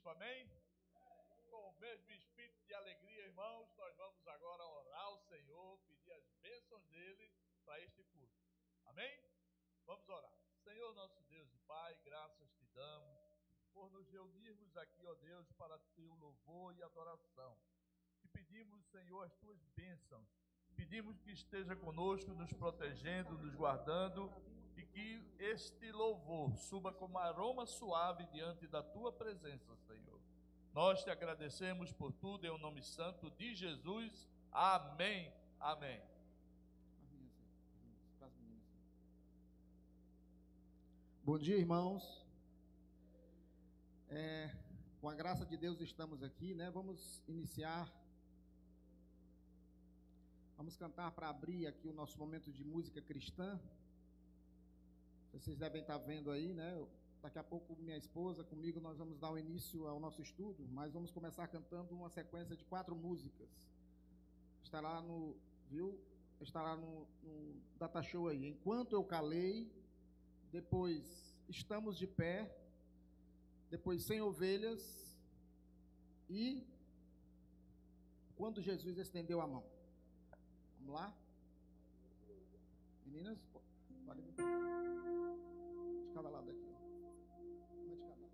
Cristo, amém? Com o mesmo espírito de alegria, irmãos, nós vamos agora orar ao Senhor, pedir as bênçãos dele para este culto, amém? Vamos orar. Senhor nosso Deus e Pai, graças te damos por nos reunirmos aqui, ó Deus, para teu louvor e adoração. Te pedimos, Senhor, as tuas bênçãos. Pedimos que esteja conosco, nos protegendo, nos guardando, e que este louvor suba como aroma suave diante da tua presença, Senhor. Nós te agradecemos por tudo, em o nome santo de Jesus. Amém. Amém. Bom dia, irmãos. Com a graça de Deus estamos aqui, né? Vamos iniciar. Vamos cantar para abrir aqui o nosso momento de música cristã. Vocês devem estar vendo aí, né? Daqui a pouco minha esposa, comigo, nós vamos dar o início ao nosso estudo, mas vamos começar cantando uma sequência de 4 músicas. Estará no data show aí. Enquanto eu calei, depois Estamos de Pé, depois Sem Ovelhas e Quando Jesus Estendeu a Mão. Vamos lá? Meninas, podem vir de cada lado aqui. Uma de cada lado.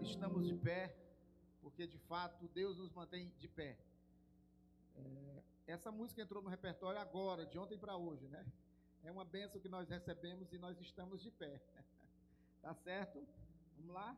estamos de pé, porque de fato Deus nos mantém de pé. Essa música entrou no repertório agora, de ontem para hoje, né? É uma bênção que nós recebemos e nós estamos de pé. Tá certo? Vamos lá?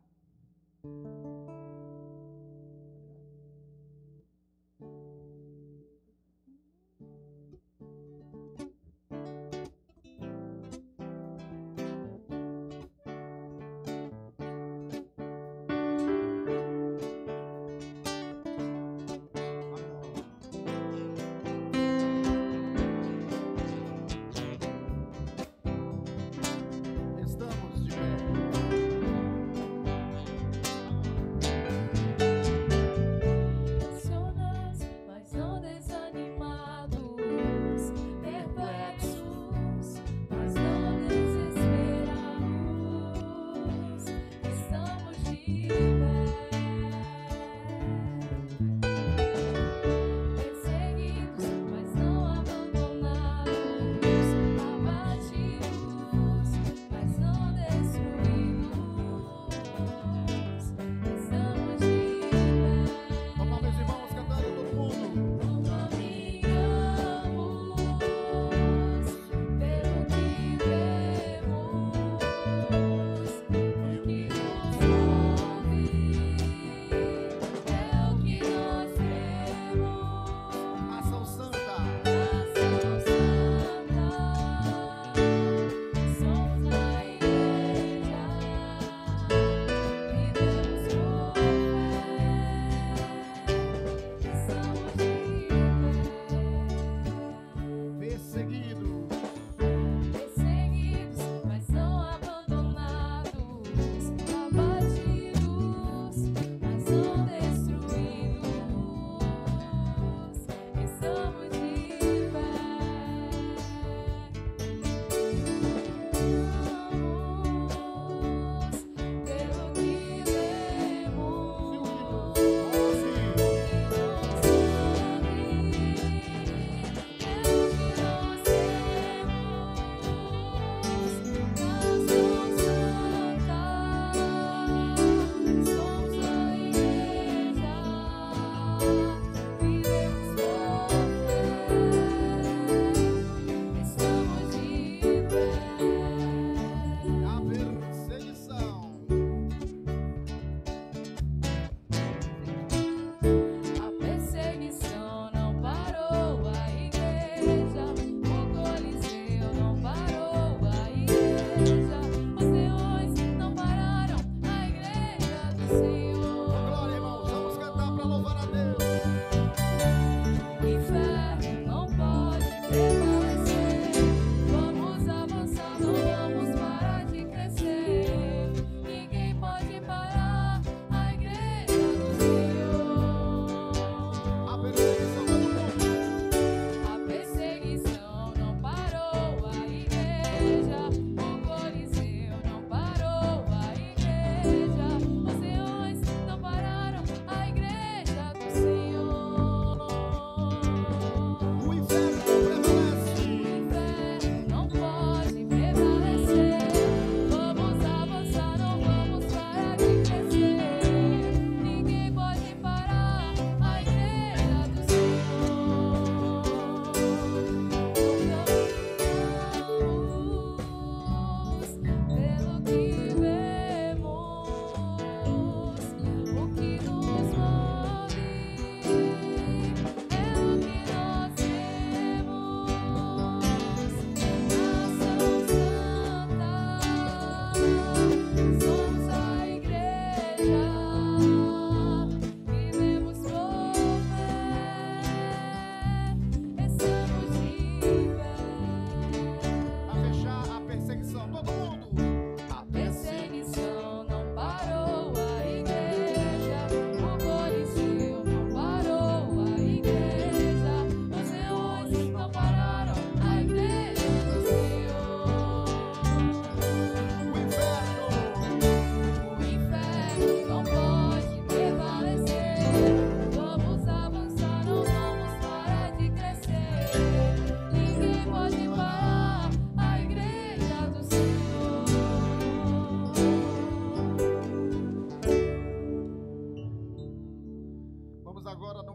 Ninguém pode parar a igreja do Senhor.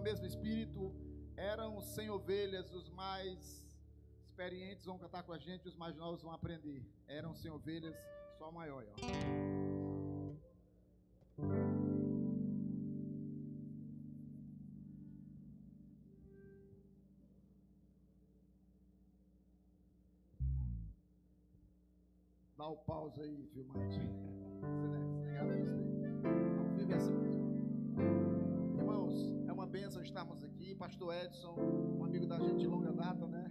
mesmo espírito, eram 100 ovelhas, os mais experientes vão cantar com a gente, os mais novos vão aprender. Eram 100 ovelhas, só o maior, ó. Dá o pause aí, filmante. Ao vivo é assim mesmo. Irmãos, é uma bênção estarmos aqui. Pastor Edson, um amigo da gente de longa data, né?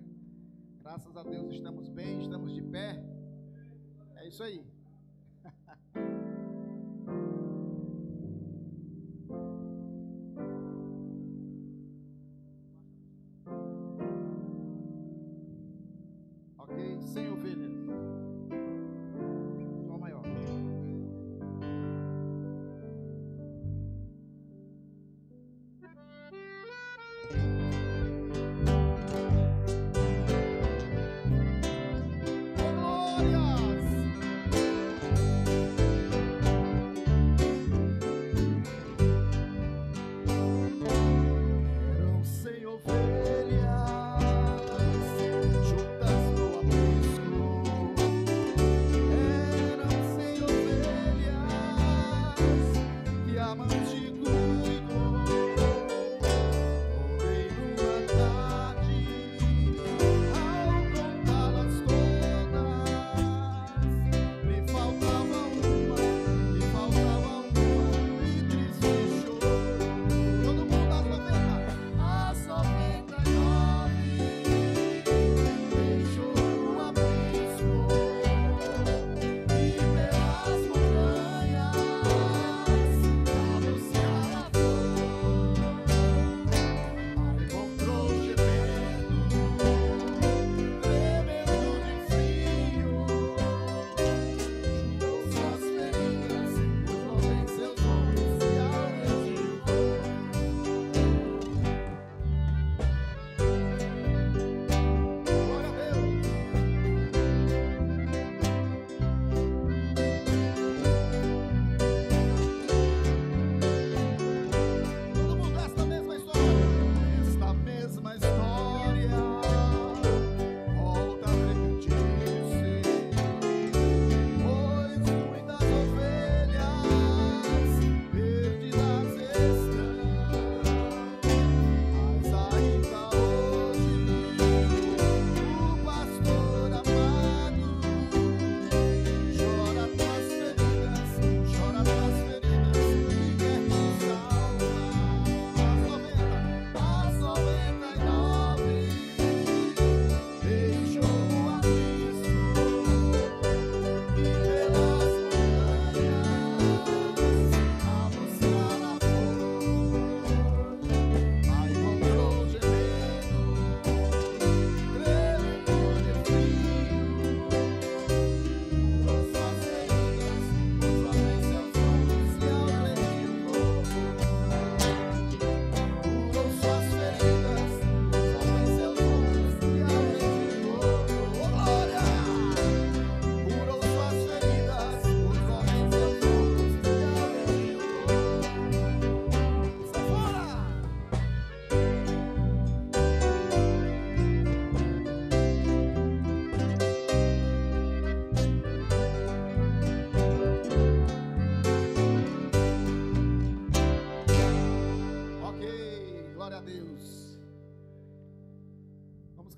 Graças a Deus estamos bem, estamos de pé. É isso aí. Ok, 100 ovelhas. Só maior.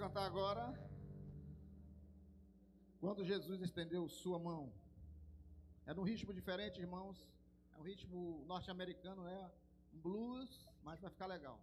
Cantar agora. Quando Jesus estendeu sua mão. É num ritmo diferente, irmãos. É um ritmo norte-americano, né? Um blues, mas vai ficar legal.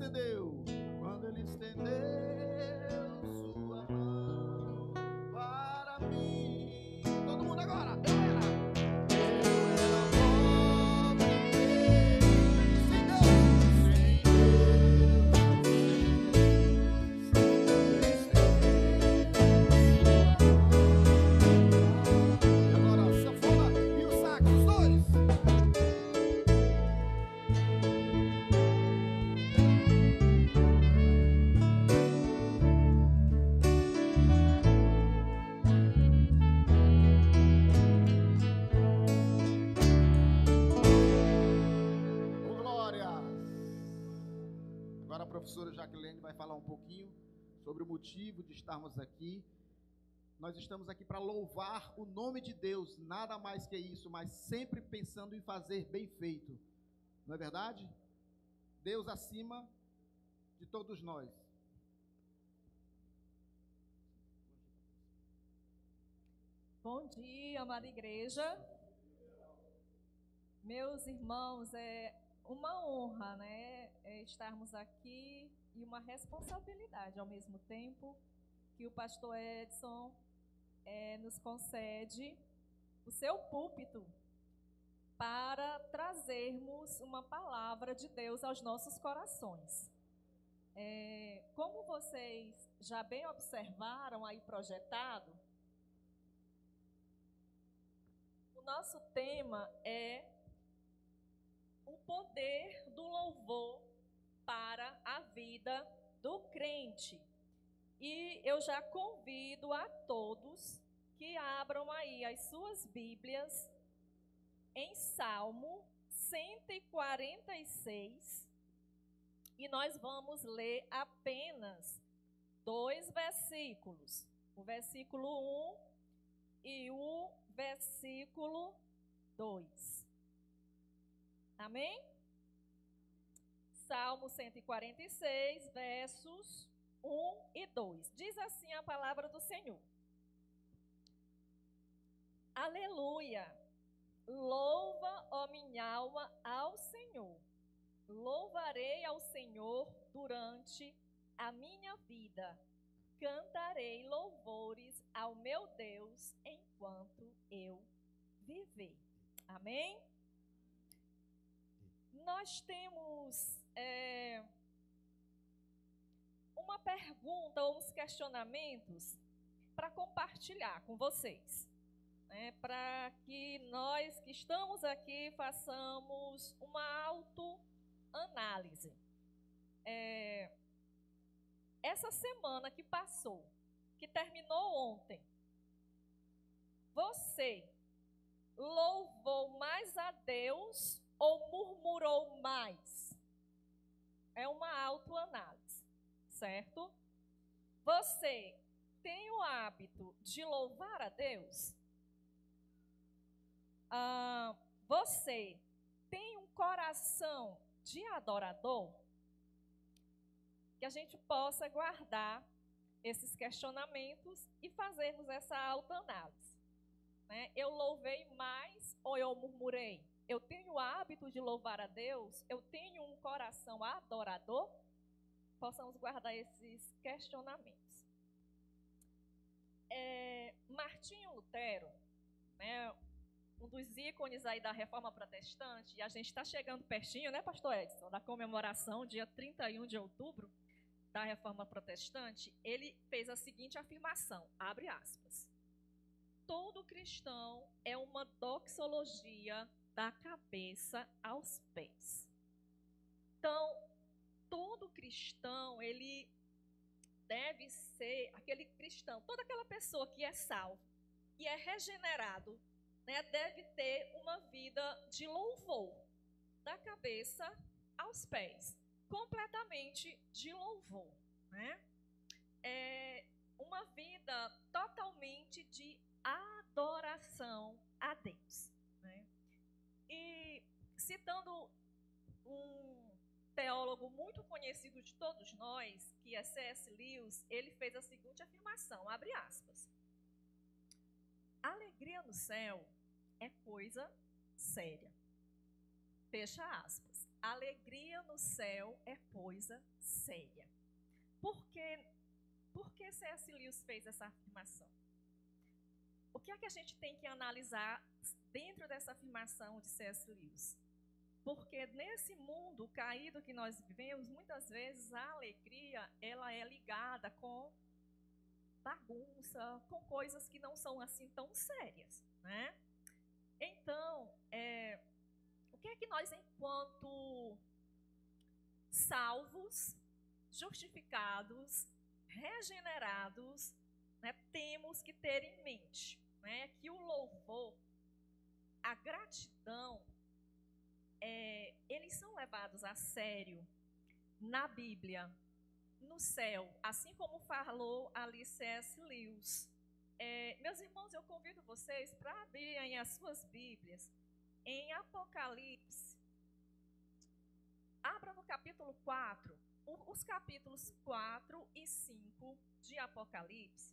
estendeu, quando Ele estendeu sua mão para mim. Todo mundo agora, a professora Jaqueline vai falar um pouquinho sobre o motivo de estarmos aqui. Nós estamos aqui para louvar o nome de Deus, nada mais que isso, mas sempre pensando em fazer bem feito. Não é verdade? Deus acima de todos nós. Bom dia, amada igreja. Meus irmãos, é uma honra, né, estarmos aqui e uma responsabilidade ao mesmo tempo que o pastor Edson nos concede o seu púlpito para trazermos uma palavra de Deus aos nossos corações. Como vocês já bem observaram aí projetado, o nosso tema é o poder do louvor para a vida do crente. E eu já convido a todos que abram aí as suas Bíblias em Salmo 146 e nós vamos ler apenas 2 versículos, o versículo 1 e o versículo 2. Amém? Salmo 146, versos 1 e 2. Diz assim a palavra do Senhor. Aleluia! Louva, ó minha alma, ao Senhor. Louvarei ao Senhor durante a minha vida. Cantarei louvores ao meu Deus enquanto eu viver. Amém? Nós temos uma pergunta ou uns questionamentos para compartilhar com vocês, né, para que nós que estamos aqui façamos uma autoanálise. Essa semana que passou, que terminou ontem, você louvou mais a Deus ou murmurou mais? É uma autoanálise, certo? Você tem o hábito de louvar a Deus? Você tem um coração de adorador? Que a gente possa guardar esses questionamentos e fazermos essa autoanálise, né? Eu louvei mais ou eu murmurei? Eu tenho o hábito de louvar a Deus? Eu tenho um coração adorador? Possamos guardar esses questionamentos. Martinho Lutero, né, um dos ícones aí da Reforma Protestante, e a gente está chegando pertinho, né, pastor Edson, da comemoração, dia 31 de outubro, da Reforma Protestante, ele fez a seguinte afirmação, abre aspas: todo cristão é uma doxologia da cabeça aos pés. Então, todo cristão, ele deve ser aquele cristão, toda aquela pessoa que é salvo, que é regenerado, né, deve ter uma vida de louvor, da cabeça aos pés, completamente de louvor, né? Uma vida totalmente de adoração a Deus, né? E citando um teólogo muito conhecido de todos nós, que é C.S. Lewis, ele fez a seguinte afirmação, abre aspas: alegria no céu é coisa séria. Fecha aspas. alegria no céu é coisa séria. Por que C.S. Lewis fez essa afirmação? O que é que a gente tem que analisar dentro dessa afirmação de C.S. Lewis? Porque nesse mundo caído que nós vivemos, muitas vezes a alegria ela é ligada com bagunça, com coisas que não são assim tão sérias, né? Então, o que é que nós, enquanto salvos, justificados, regenerados, né, temos que ter em mente, né, que o louvor, a gratidão, eles são levados a sério na Bíblia, no céu, assim como falou ali C.S. Lewis. Meus irmãos, eu convido vocês para abrirem as suas Bíblias em Apocalipse. Abra no capítulo 4, os capítulos 4 e 5 de Apocalipse,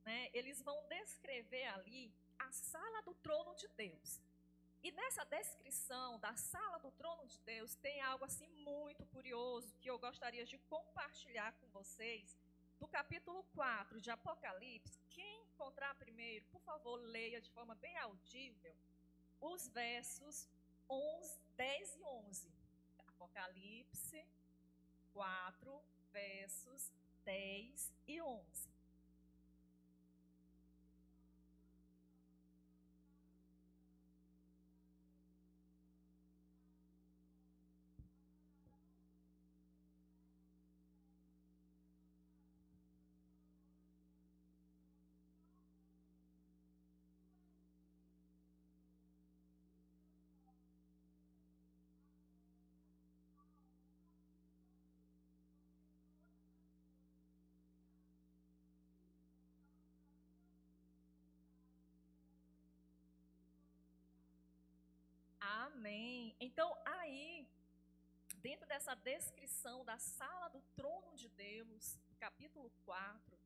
né, eles vão descrever ali a sala do trono de Deus. E nessa descrição da sala do trono de Deus tem algo assim muito curioso que eu gostaria de compartilhar com vocês. Do capítulo 4 de Apocalipse, quem encontrar primeiro, por favor, leia de forma bem audível os versos 10 e 11. Apocalipse 4, versos 10 e 11. Amém. Então, aí, dentro dessa descrição da sala do trono de Deus, capítulo 4,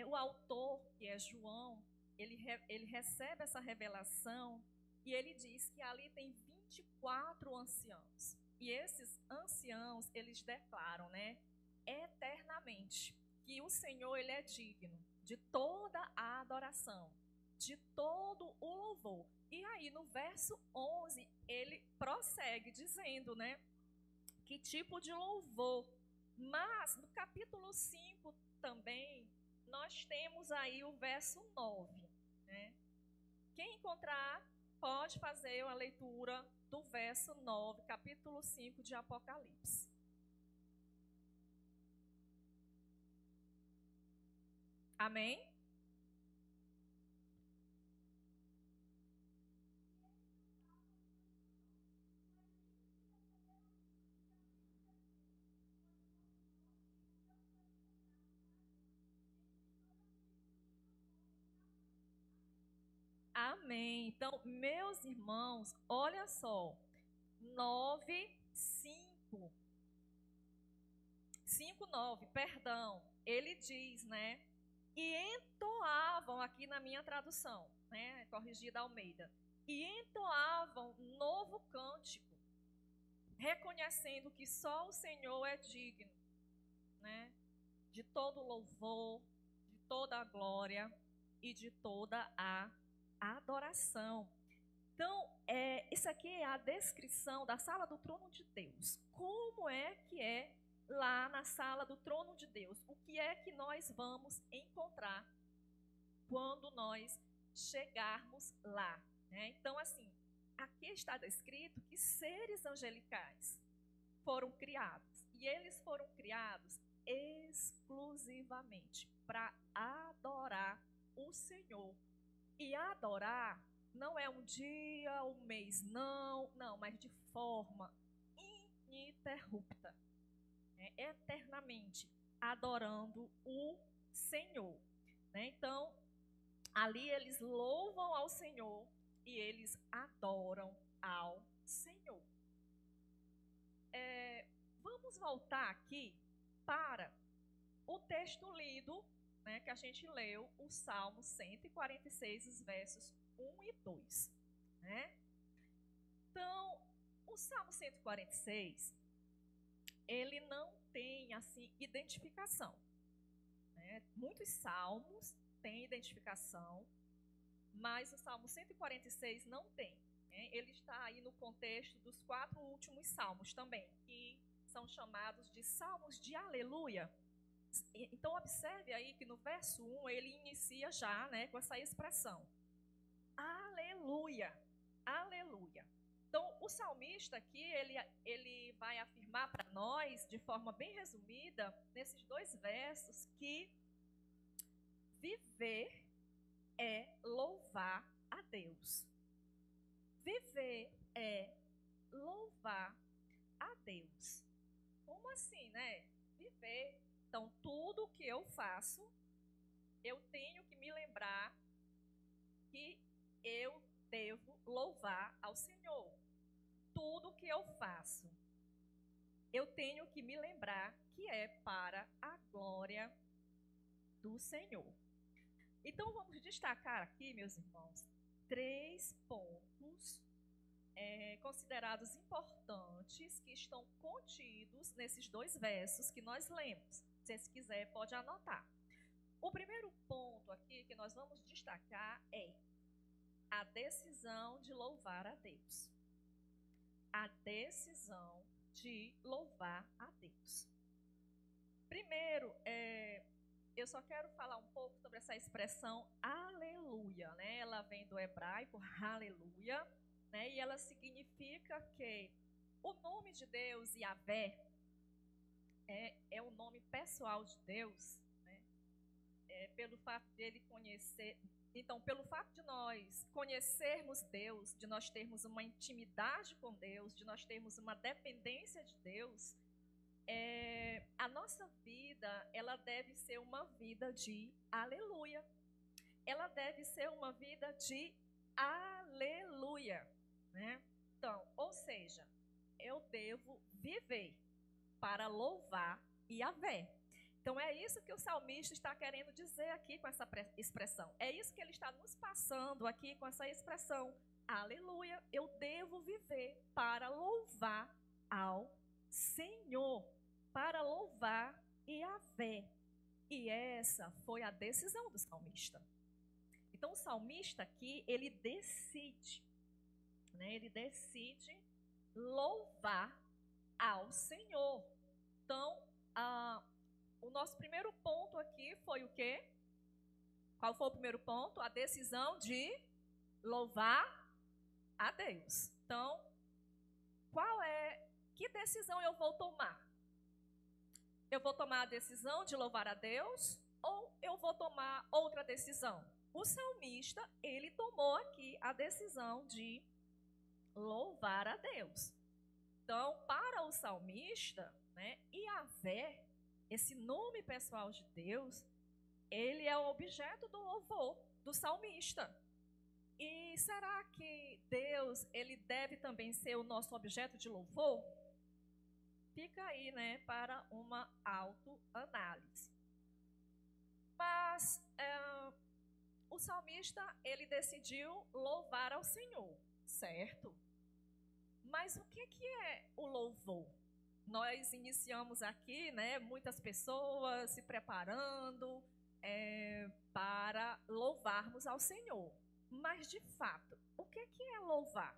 o autor, que é João, ele recebe essa revelação e ele diz que ali tem 24 anciãos. E esses anciãos, eles declaram, né, eternamente, que o Senhor, ele é digno de toda a adoração, de todo o louvor. E aí, no verso 11, ele prossegue dizendo, né, que tipo de louvor. Mas, no capítulo 5 também, nós temos aí o verso 9, né? Quem encontrar, pode fazer a leitura do verso 9, capítulo 5 de Apocalipse. Amém? Amém. Então, meus irmãos, olha só. 9, 5. 5, 9, perdão. Ele diz, né? E entoavam, aqui na minha tradução, né? Corrigida Almeida. E entoavam novo cântico, reconhecendo que só o Senhor é digno, né? De todo louvor, de toda a glória e de toda a adoração. Então, isso aqui é a descrição da sala do trono de Deus. Como é que é lá na sala do trono de Deus? O que é que nós vamos encontrar quando nós chegarmos lá, né? Então, assim, aqui está descrito que seres angelicais foram criados. E eles foram criados exclusivamente para adorar o Senhor. E adorar não é um dia, um mês, não, mas de forma ininterrupta, né? Eternamente, adorando o Senhor, né? Então, ali eles louvam ao Senhor e eles adoram ao Senhor. Vamos voltar aqui para o texto lido, né, que a gente leu, o Salmo 146, os versos 1 e 2. Né? Então, O Salmo 146, ele não tem, assim, identificação, né? Muitos salmos têm identificação, mas o Salmo 146 não tem, né? Ele está aí no contexto dos 4 últimos salmos também, que são chamados de salmos de aleluia. Então, observe aí que no verso 1, ele inicia já, né, com essa expressão. Aleluia, aleluia. Então, o salmista aqui, ele vai afirmar para nós, de forma bem resumida, nesses 2 versos, que viver é louvar a Deus. Viver é louvar a Deus. Como assim, né? Viver. Então, tudo que eu faço, eu tenho que me lembrar que eu devo louvar ao Senhor. Tudo que eu faço, eu tenho que me lembrar que é para a glória do Senhor. Então, vamos destacar aqui, meus irmãos, 3 pontos considerados importantes que estão contidos nesses 2 versos que nós lemos. Se você quiser, pode anotar. O primeiro ponto aqui que nós vamos destacar é a decisão de louvar a Deus. A decisão de louvar a Deus. Primeiro, eu só quero falar um pouco sobre essa expressão aleluia, né? Ela vem do hebraico aleluia, né? E ela significa que o nome de Deus, Yahvé, é o nome pessoal de Deus, né? Pelo fato de ele conhecer. Então, pelo fato de nós conhecermos Deus, de nós termos uma intimidade com Deus, de nós termos uma dependência de Deus, a nossa vida, ela deve ser uma vida de aleluia. Ela deve ser uma vida de aleluia, né? Então, ou seja, eu devo viver para louvar Yahvé. Então, é isso que o salmista está querendo dizer aqui com essa expressão. É isso que ele está nos passando aqui com essa expressão. Aleluia, eu devo viver para louvar ao Senhor, para louvar Yahvé. E essa foi a decisão do salmista. Então, o salmista aqui, ele decide, né? Ele decide louvar ao Senhor. Então, o nosso primeiro ponto aqui foi o quê? Qual foi o primeiro ponto? A decisão de louvar a Deus. Então, que decisão eu vou tomar? Eu vou tomar a decisão de louvar a Deus ou eu vou tomar outra decisão? O salmista, ele tomou aqui a decisão de louvar a Deus. Então, para o salmista, né, Yahvé, esse nome pessoal de Deus, ele é o objeto do louvor do salmista. E será que Deus, ele deve também ser o nosso objeto de louvor? Fica aí, né, para uma autoanálise. Mas o salmista, ele decidiu louvar ao Senhor, certo? Mas o que é o louvor? Nós iniciamos aqui, né, muitas pessoas se preparando para louvarmos ao Senhor. Mas, de fato, o que é louvar?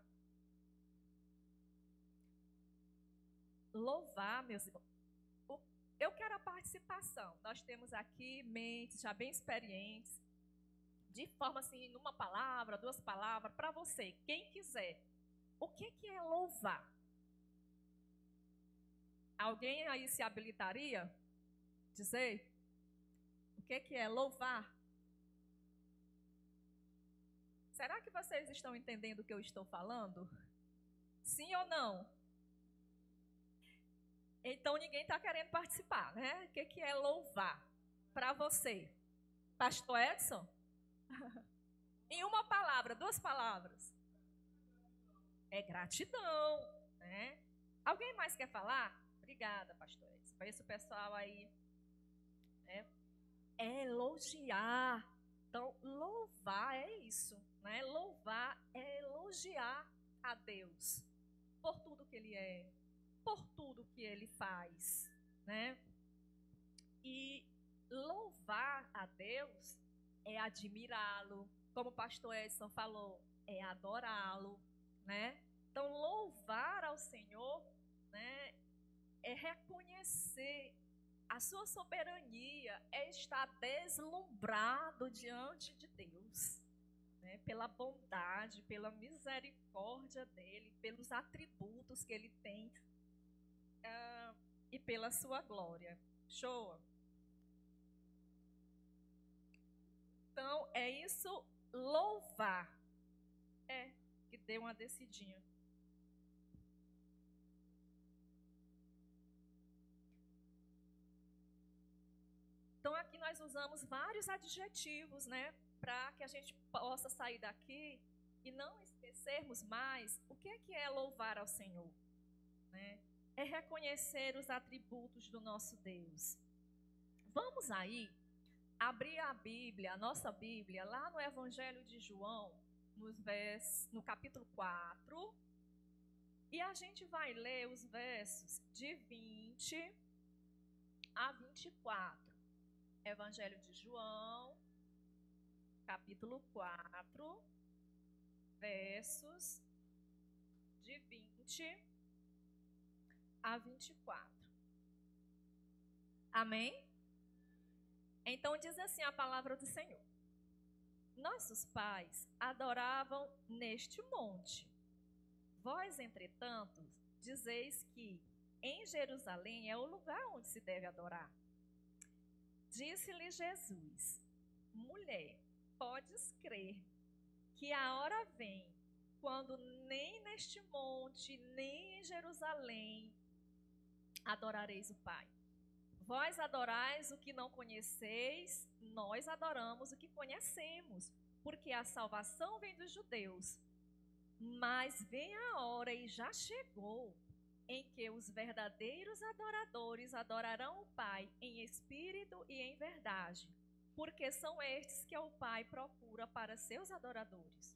Louvar, meus irmãos, eu quero a participação. Nós temos aqui mentes já bem experientes, de forma assim, numa palavra, 2 palavras, para você, quem quiser. O que é louvar? Alguém aí se habilitaria? Dizer? O que é louvar? Será que vocês estão entendendo o que eu estou falando? Sim ou não? Então, ninguém está querendo participar, né? O que é louvar para você? Pastor Edson? Em uma palavra, 2 palavras. É gratidão, né? Alguém mais quer falar? Obrigada, pastor Edson. Conheço o pessoal aí. É elogiar. Então, louvar é isso, né? Louvar é elogiar a Deus. por tudo que Ele é, por tudo que Ele faz, né? E louvar a Deus é admirá-lo, como o pastor Edson falou, é adorá-lo, né? Então, louvar ao Senhor, né, é reconhecer a sua soberania, é estar deslumbrado diante de Deus, né, pela bondade, pela misericórdia dele, pelos atributos que ele tem e pela sua glória. Show? Então, é isso, louvar. Que dê uma descidinha. Então, aqui nós usamos vários adjetivos, né? Para que a gente possa sair daqui e não esquecermos mais o que é louvar ao Senhor, né? É reconhecer os atributos do nosso Deus. Vamos aí abrir a Bíblia, a nossa Bíblia, lá no Evangelho de João, no capítulo 4, e a gente vai ler os versos de 20 a 24. Evangelho de João, capítulo 4, versos de 20 a 24. Amém? Então diz assim a palavra do Senhor. Nossos pais adoravam neste monte. Vós, entretanto, dizeis que em Jerusalém é o lugar onde se deve adorar. Disse-lhe Jesus: mulher, podes crer que a hora vem quando nem neste monte, nem em Jerusalém adorareis o Pai. Vós adorais o que não conheceis, nós adoramos o que conhecemos, porque a salvação vem dos judeus. Mas vem a hora, e já chegou, em que os verdadeiros adoradores adorarão o Pai em espírito e em verdade, porque são estes que o Pai procura para seus adoradores.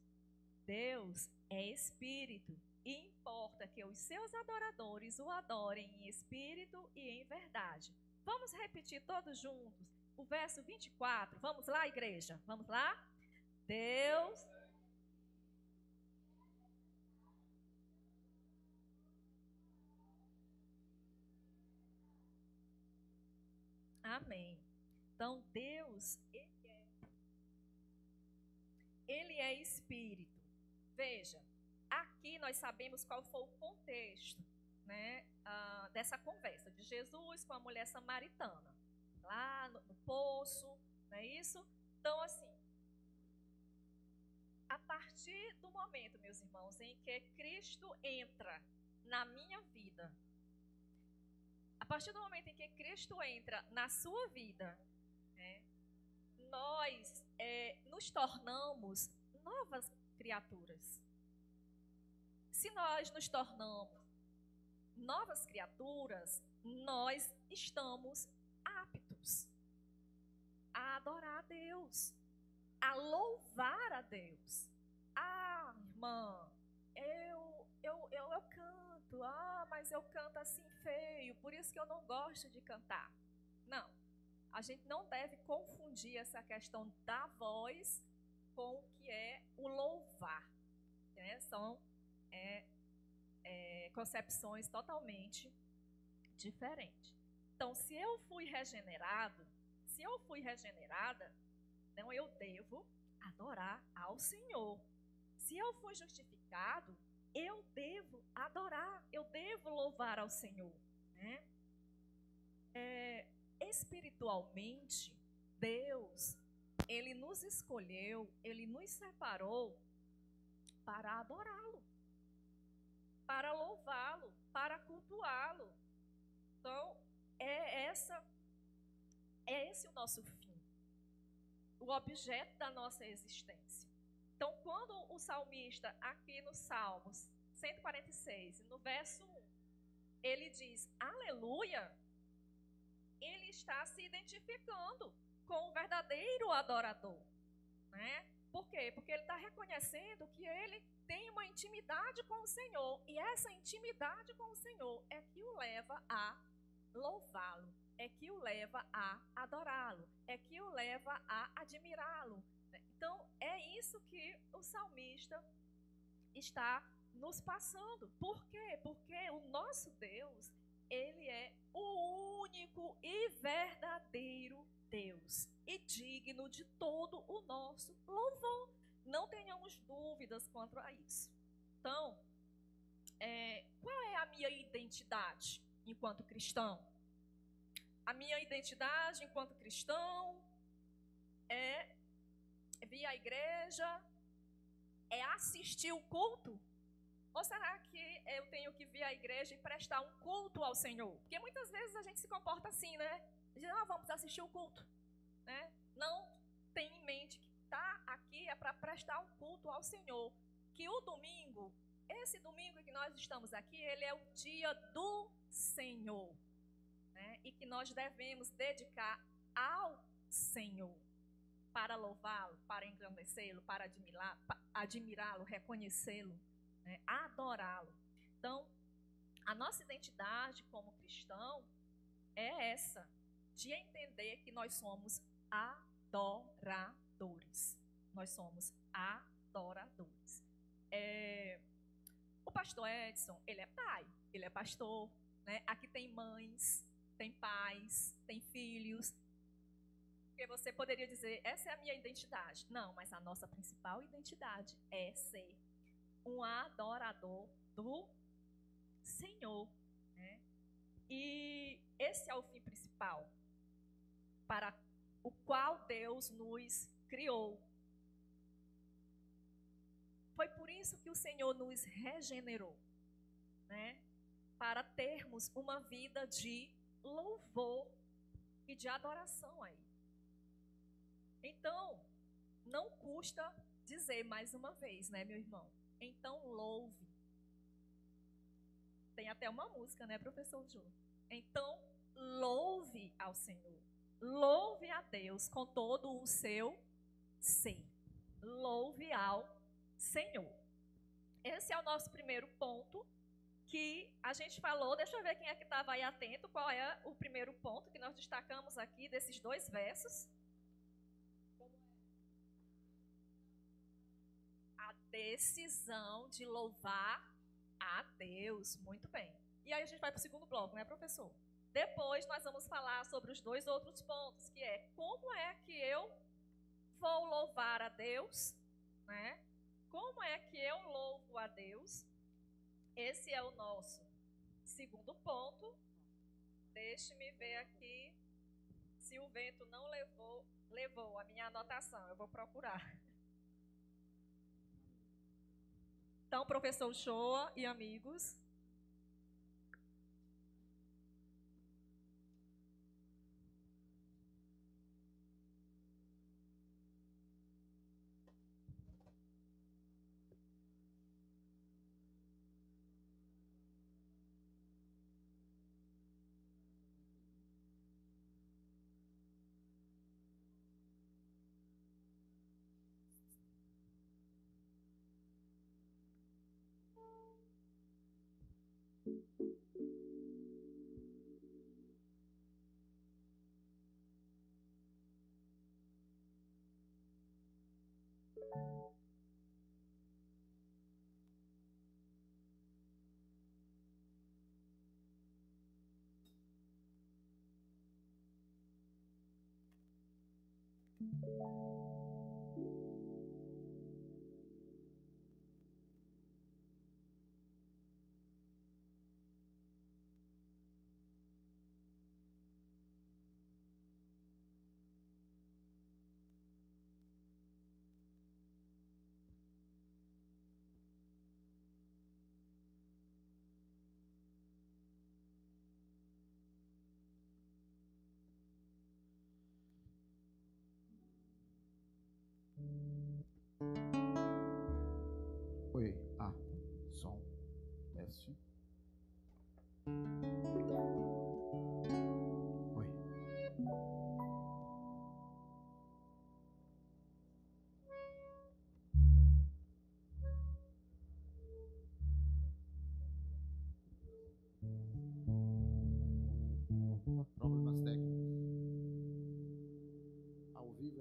Deus é espírito, e importa que os seus adoradores o adorem em espírito e em verdade. Vamos repetir todos juntos o verso 24. Vamos lá, igreja? Vamos lá? Deus. Amém. Então, Deus, Ele é espírito. Veja, aqui nós sabemos qual foi o contexto, né, dessa conversa de Jesus com a mulher samaritana, lá no poço, não é isso? Então, assim, a partir do momento, meus irmãos, em que Cristo entra na minha vida, a partir do momento em que Cristo entra na sua vida, né, nós nos tornamos novas criaturas. Se nós nos tornamos novas criaturas, nós estamos aptos a adorar a Deus, a louvar a Deus. Ah, irmã, eu canto, mas eu canto assim feio, por isso que eu não gosto de cantar. Não, a gente não deve confundir essa questão da voz com o que é o louvar, né? São concepções totalmente diferentes. Então, se eu fui regenerado, se eu fui regenerada, então eu devo adorar ao Senhor. Se eu fui justificado, eu devo adorar, eu devo louvar ao Senhor, né? Espiritualmente, Deus, Ele nos escolheu, Ele nos separou para adorá-lo, para louvá-lo, para cultuá-lo. Então, é esse o nosso fim, o objeto da nossa existência. Então, quando o salmista, aqui no Salmos 146, no verso 1, ele diz, aleluia, ele está se identificando com o verdadeiro adorador, né? Porque quê? Porque ele está reconhecendo que ele tem uma intimidade com o Senhor. E essa intimidade com o Senhor é que o leva a louvá-lo, é que o leva a adorá-lo, é que o leva a admirá-lo. Então, é isso que o salmista está nos passando. Por quê? Porque o nosso Deus, ele é o único e verdadeiro Deus e digno de todo o nosso louvor. Não tenhamos dúvidas quanto a isso. Então, qual é a minha identidade enquanto cristão? A minha identidade enquanto cristão é vir à igreja, é assistir o culto? Ou será que eu tenho que vir à igreja e prestar um culto ao Senhor? Porque muitas vezes a gente se comporta assim, né? Diz, vamos assistir o culto, né? Não tem em mente que estar aqui é para prestar um culto ao Senhor. Que o domingo, esse domingo que nós estamos aqui, ele é o dia do Senhor, né? E que nós devemos dedicar ao Senhor para louvá-lo, para engrandecê-lo, para admirá-lo, reconhecê-lo, né? Adorá-lo. Então, a nossa identidade como cristão é essa, de entender que nós somos adoradores. Nós somos adoradores. O pastor Edson, ele é pai, ele é pastor, né? Aqui tem mães, tem pais, tem filhos. Porque você poderia dizer, essa é a minha identidade. Não, mas a nossa principal identidade é ser um adorador do Senhor, né? E esse é o fim principal para o qual Deus nos criou. Foi por isso que o Senhor nos regenerou, né? Para termos uma vida de louvor e de adoração a Ele. Então, não custa dizer mais uma vez, né, meu irmão? Então, louve. Tem até uma música, né, professor Ju? Então, louve ao Senhor. Louve a Deus com todo o seu ser. Louve ao Senhor. Esse é o nosso primeiro ponto que a gente falou. Deixa eu ver quem é que estava aí atento. Qual é o primeiro ponto que nós destacamos aqui desses 2 versos? A decisão de louvar a Deus. Muito bem. E aí a gente vai para o segundo bloco, né, professor? Depois nós vamos falar sobre os 2 outros pontos, que é como é que eu vou louvar a Deus, né? Como é que eu louvo a Deus? Esse é o nosso segundo ponto. Deixe-me ver aqui se o vento não levou a minha anotação. Eu vou procurar. Então, professor Shoa e amigos.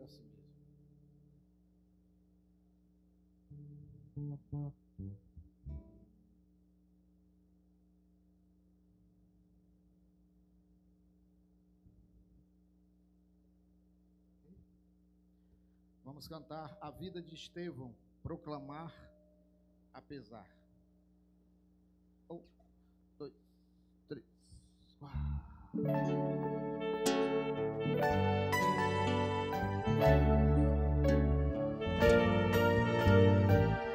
é assim mesmo. Vamos cantar a vida de Estevão, proclamar apesar. 1, 2, 3, 4.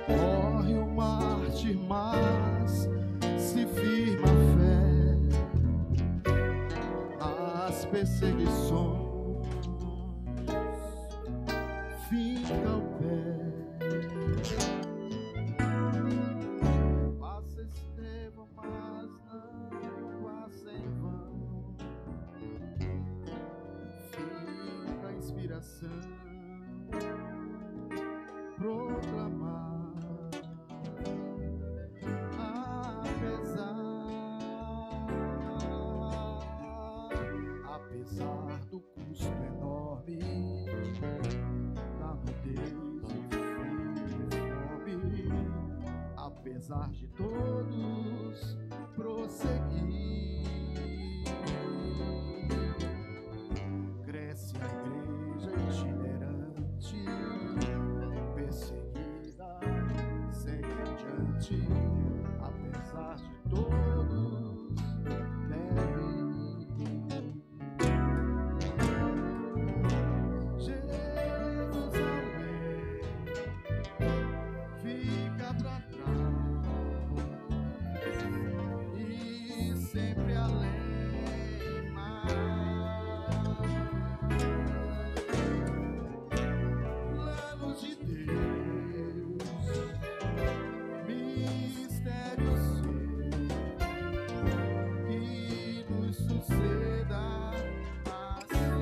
Morre o mártir, mas se firma a fé. As perseguições fica ao pé. Passa Estevão, mas não passa em vão. Fica a inspiração, proclamar apesar do custo enorme, da nudez e fome, apesar de todos prosseguir, cresce a igreja itinerante, perseguida, segue adiante, apesar de todos deve. Fica pra trás e sempre além mais. Plano de Deus, mistério seu, que nos suceda assim.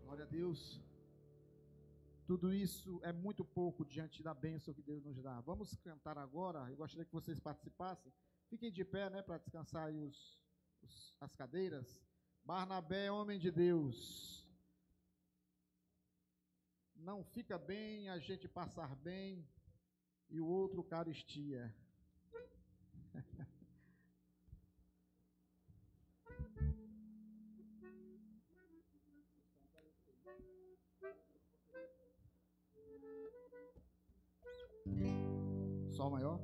Glória a Deus. Tudo isso é muito pouco diante da bênção que Deus nos dá. Vamos cantar agora. Eu gostaria que vocês participassem. Fiquem de pé, né, para descansar aí as cadeiras. Barnabé, homem de Deus. Não fica bem a gente passar bem e o outro caristia. Sol maior.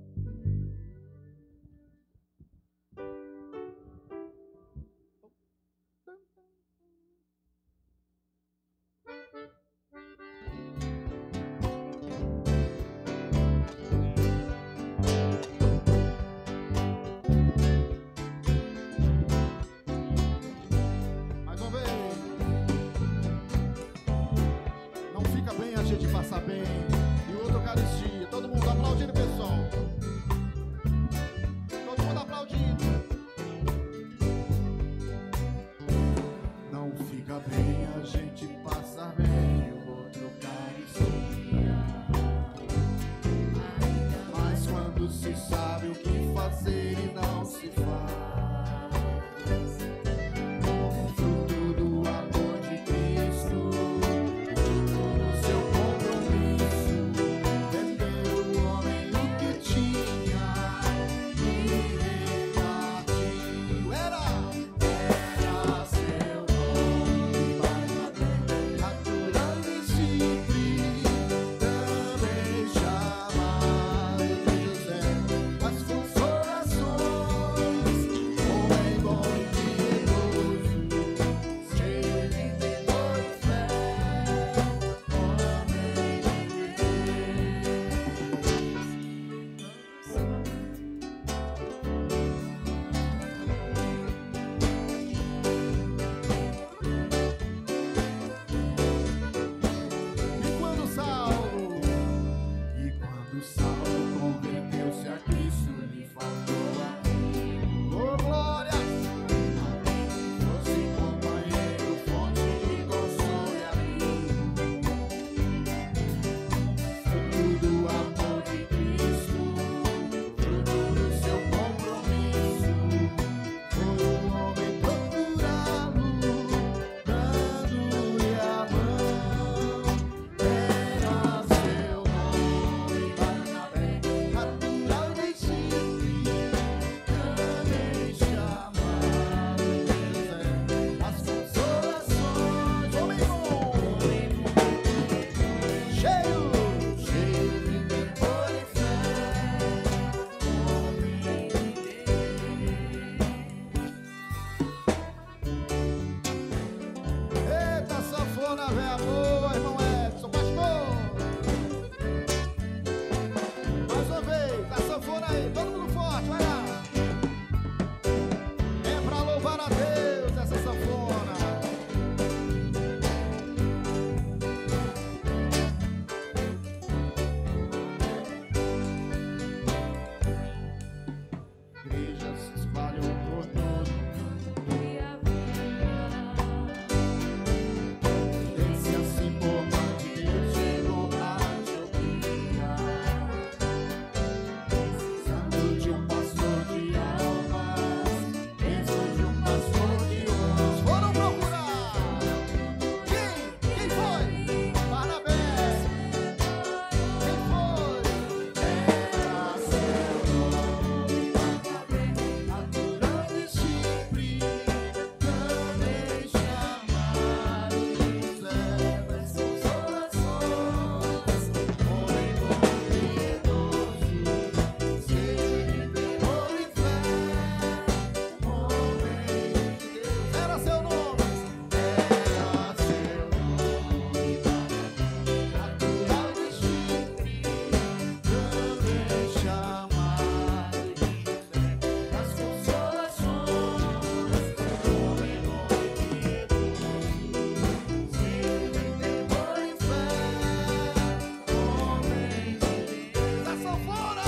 gente passa bem, eu vou trocar caristia. Mas quando se sabe o que fazer e não se faz, fruto do amor de Cristo, fruto do seu compromisso, vendeu o homem o que tinha e repartiu. Era seu nome, Barnabé, natural e simples, também chamado de José. As consolações, homem bom e piedoso, cheio de temor e fé, homem de E quando Saulo converteu-se a Cristo, lhe faltou amigo. Oh, glória! Fosse companheiro, fonte de consolo e amigo. Fruto do amor de Cristo, fruto do seu compromisso, foi o homem procurá-lo, dando-lhe a mão. Era seu nome, Barnabé, natural e simples, também chamado de José. As consolações, homem bom, cheio de temor e fé, homem de Deus. Eita, sanfona, véia boa, irmão Edson, pastor. Mais uma vez, a sanfona aí, todo mundo forte, vai lá. É pra louvar a Deus essa sanfona. Igreja se espalhou por todo mundo. Esse assim por mão de Deus chegou a Antioquia, precisando de um pastor de almas, precisou de um pastor de honras. Foram procurar. Quem foi? Parabéns. Quem foi? Era seu nome, Barnabé, natural e simples, também chamado de José. Das consolações, homem bom e piedoso, cheio de temor e fé, homem de Deus. Era seu nome, Barnabé, natural e simples, também chamado de José. Das consolações, homem bom e piedoso, cheio de temor e fé, homem de Deus. A sanfona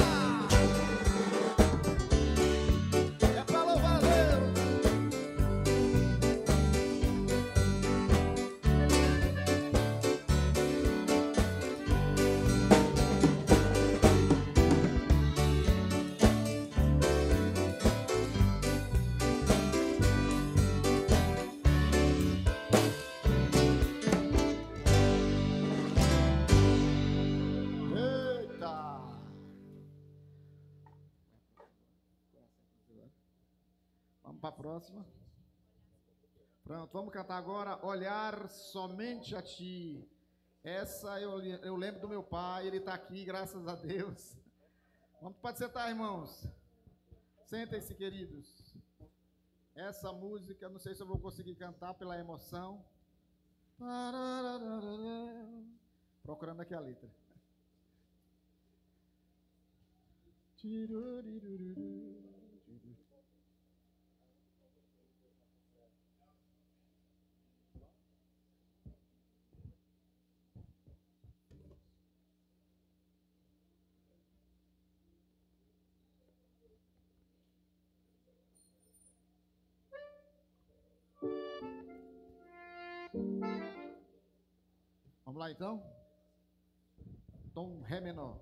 é pra louvar a Deus. Eita! Vamos para a próxima. Pronto, vamos cantar agora Olhar Somente a Ti. Essa eu lembro do meu pai, ele está aqui, graças a Deus. Pode sentar, irmãos. Sentem-se, queridos. Essa música, não sei se eu vou conseguir cantar pela emoção. Procurando aqui a letra. Vamos lá então? Tom Ré menor.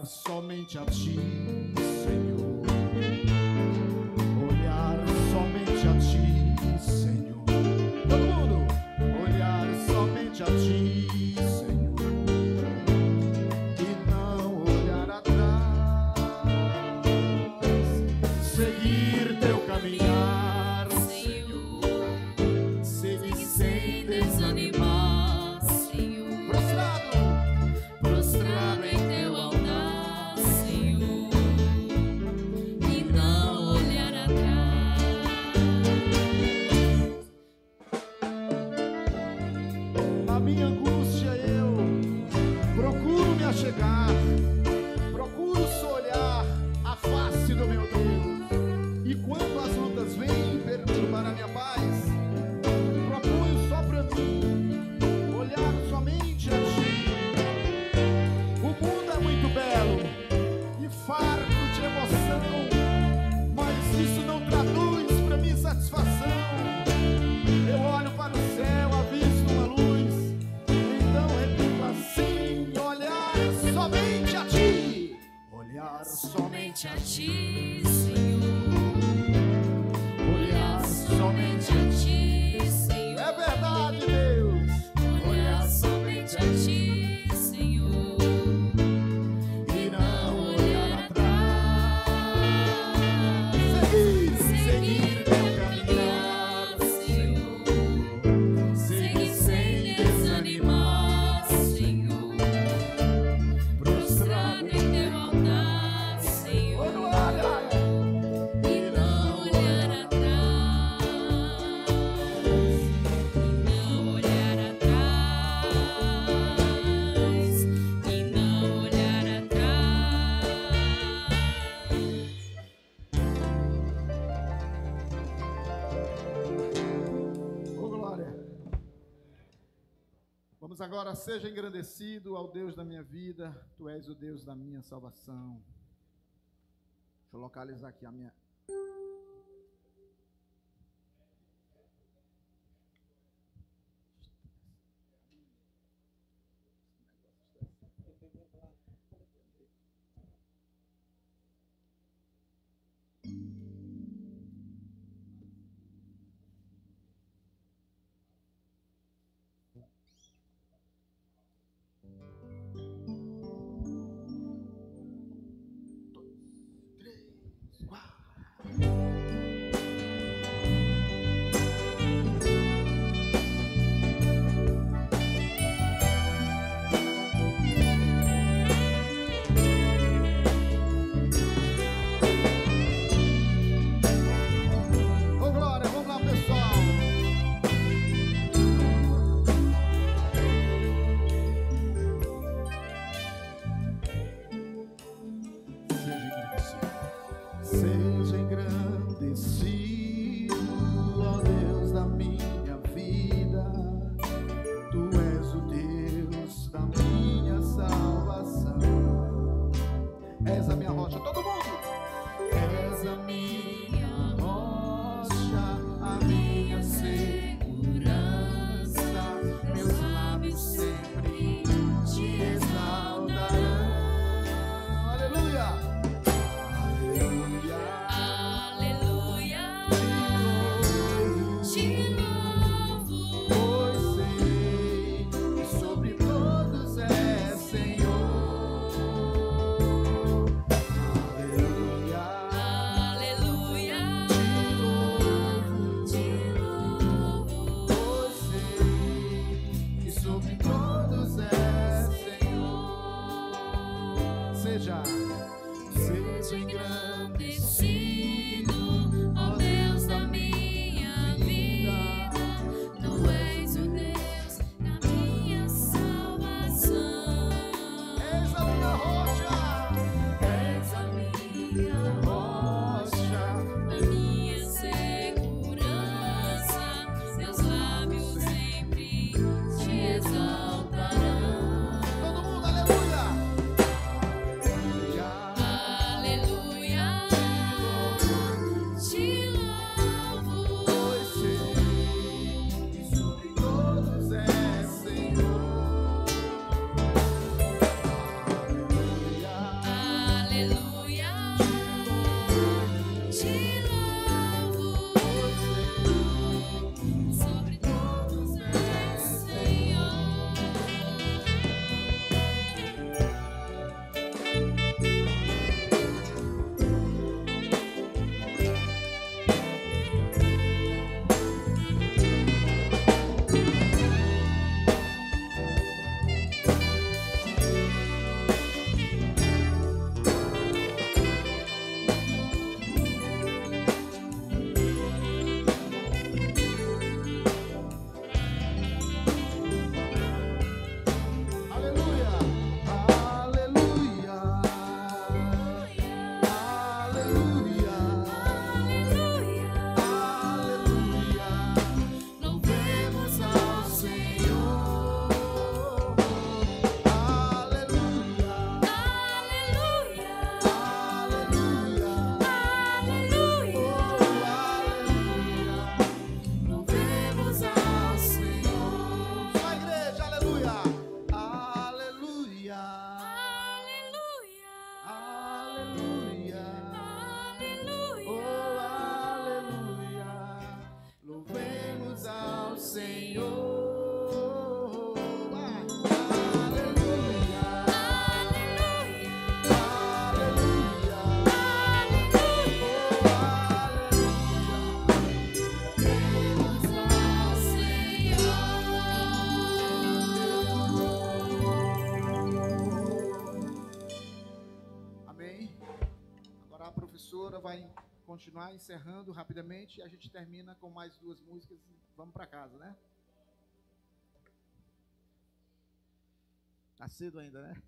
Somente a ti, Senhor. Olhar somente a ti, Senhor. Todo mundo, olhar somente a ti, Senhor, e não olhar atrás. Seguir teu caminhar, Senhor. Seguir sem desanimar, Senhor. Prostrado em teu altar. Chegar, procuro só olhar a face do meu Deus, e quando as lutas vêm perturbar a minha paz, proponho só pra mim olhar somente a ti. O mundo é muito belo e farto de emoção, mas isso não traduz pra mim satisfação. Eu olho para o céu, avisto uma luz, então repito assim: olhar somente a ti, olhar somente a ti, Senhor. Olhar somente a ti, Senhor. É verdade, Deus. Olhar somente a ti, Senhor, e não olhar atrás. Seguir teu caminhar, Senhor. Seguir sem desanimar, Senhor. Prostrado em teu altar, Senhor, e não olhar atrás, e não olhar atrás, e não olhar atrás. Oh, glória! Vamos agora, seja engrandecido ao Deus da minha vida, tu és o Deus da minha salvação. Deixa eu localizar aqui a minha... vai continuar encerrando rapidamente e a gente termina com mais 2 músicas e vamos para casa, né? Tá cedo ainda, né?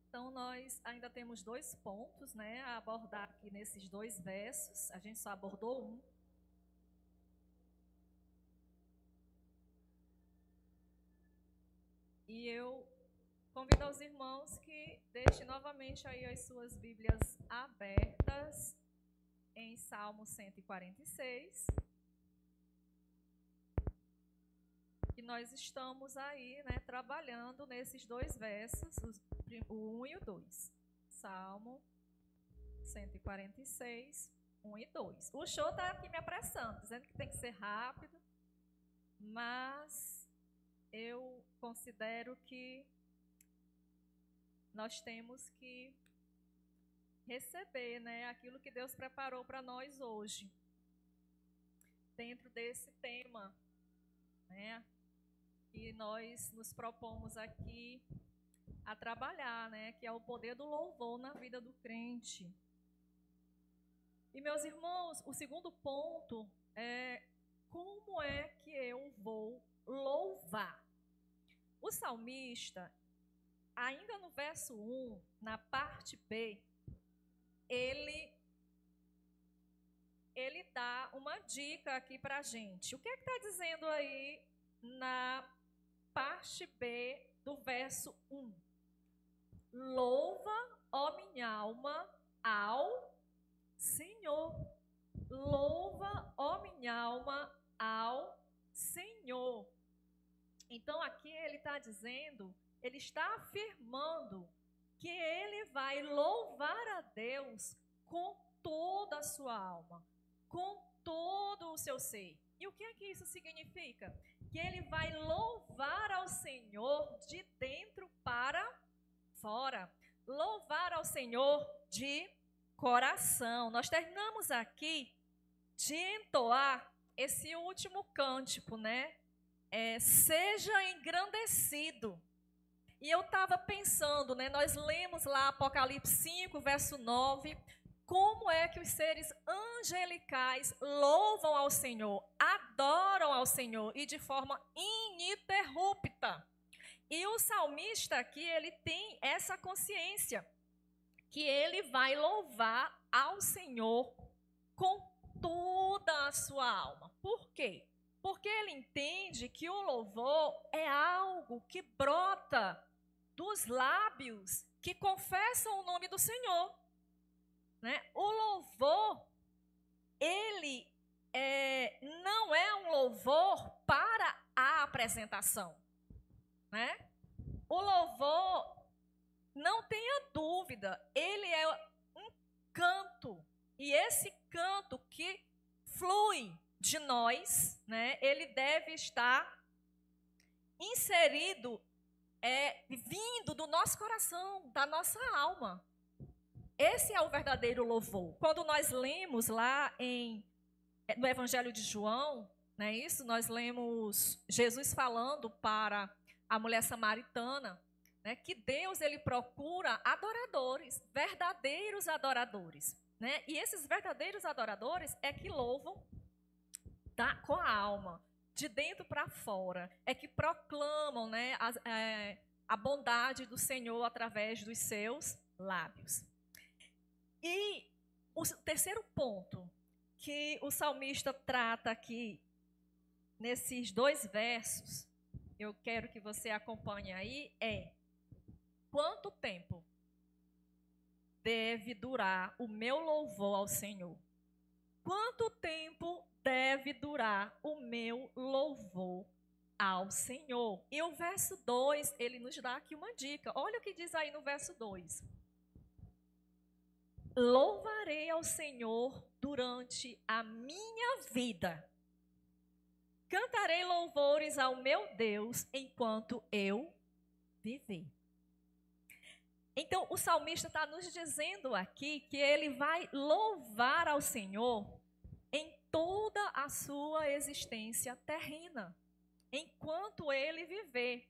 Então, nós ainda temos 2 pontos, né, a abordar aqui nesses 2 versos. A gente só abordou um. E eu convido aos irmãos que deixem novamente aí as suas Bíblias abertas em Salmo 146. Que nós estamos aí, né, trabalhando nesses 2 versos, o 1 e o 2. Salmo 146, 1 e 2. O show está aqui me apressando, dizendo que tem que ser rápido, mas eu considero que nós temos que receber, né, aquilo que Deus preparou para nós hoje, dentro desse tema, né, que nós nos propomos aqui a trabalhar, né, que é o poder do louvor na vida do crente. E, meus irmãos, o segundo ponto é como é que eu vou louvar. O salmista, ainda no verso 1, na parte B, ele dá uma dica aqui para a gente. O que é que está dizendo aí na parte B do verso 1? Louva, ó minha alma, ao Senhor. Louva, ó minha alma, ao Senhor. Então aqui ele está dizendo, ele está afirmando que ele vai louvar a Deus com toda a sua alma, com todo o seu ser. E o que é que isso significa? Que ele vai louvar ao Senhor de dentro para fora. Louvar ao Senhor de coração. Nós terminamos aqui de entoar esse último cântico, né? Seja engrandecido. E eu estava pensando, né? Nós lemos lá Apocalipse 5, verso 9, como é que os seres angelicais louvam ao Senhor, adoram ao Senhor e de forma ininterrupta. E o salmista aqui, ele tem essa consciência, que ele vai louvar ao Senhor com toda a sua alma. Por quê? Porque ele entende que o louvor é algo que brota dos lábios que confessam o nome do Senhor. Né? O louvor, ele não é um louvor para a apresentação. Né? O louvor, não tenha dúvida, ele é um canto. E esse canto que flui de nós, né, ele deve estar inserido, vindo do nosso coração, da nossa alma. Esse é o verdadeiro louvor. Quando nós lemos lá no Evangelho de João, né, isso, nós lemos Jesus falando para a mulher samaritana, né, que Deus ele procura adoradores, verdadeiros adoradores. Né? E esses verdadeiros adoradores é que louvam com a alma, de dentro para fora, é que proclamam, né, a bondade do Senhor através dos seus lábios. E o terceiro ponto que o salmista trata aqui, nesses 2 versos, eu quero que você acompanhe aí, quanto tempo deve durar o meu louvor ao Senhor? Quanto tempo deve durar o meu louvor ao Senhor? E o verso 2, ele nos dá aqui uma dica. Olha o que diz aí no verso 2. Louvarei ao Senhor durante a minha vida. Cantarei louvores ao meu Deus enquanto eu viver. Então, o salmista está nos dizendo aqui que ele vai louvar ao Senhor toda a sua existência terrena, enquanto ele viver.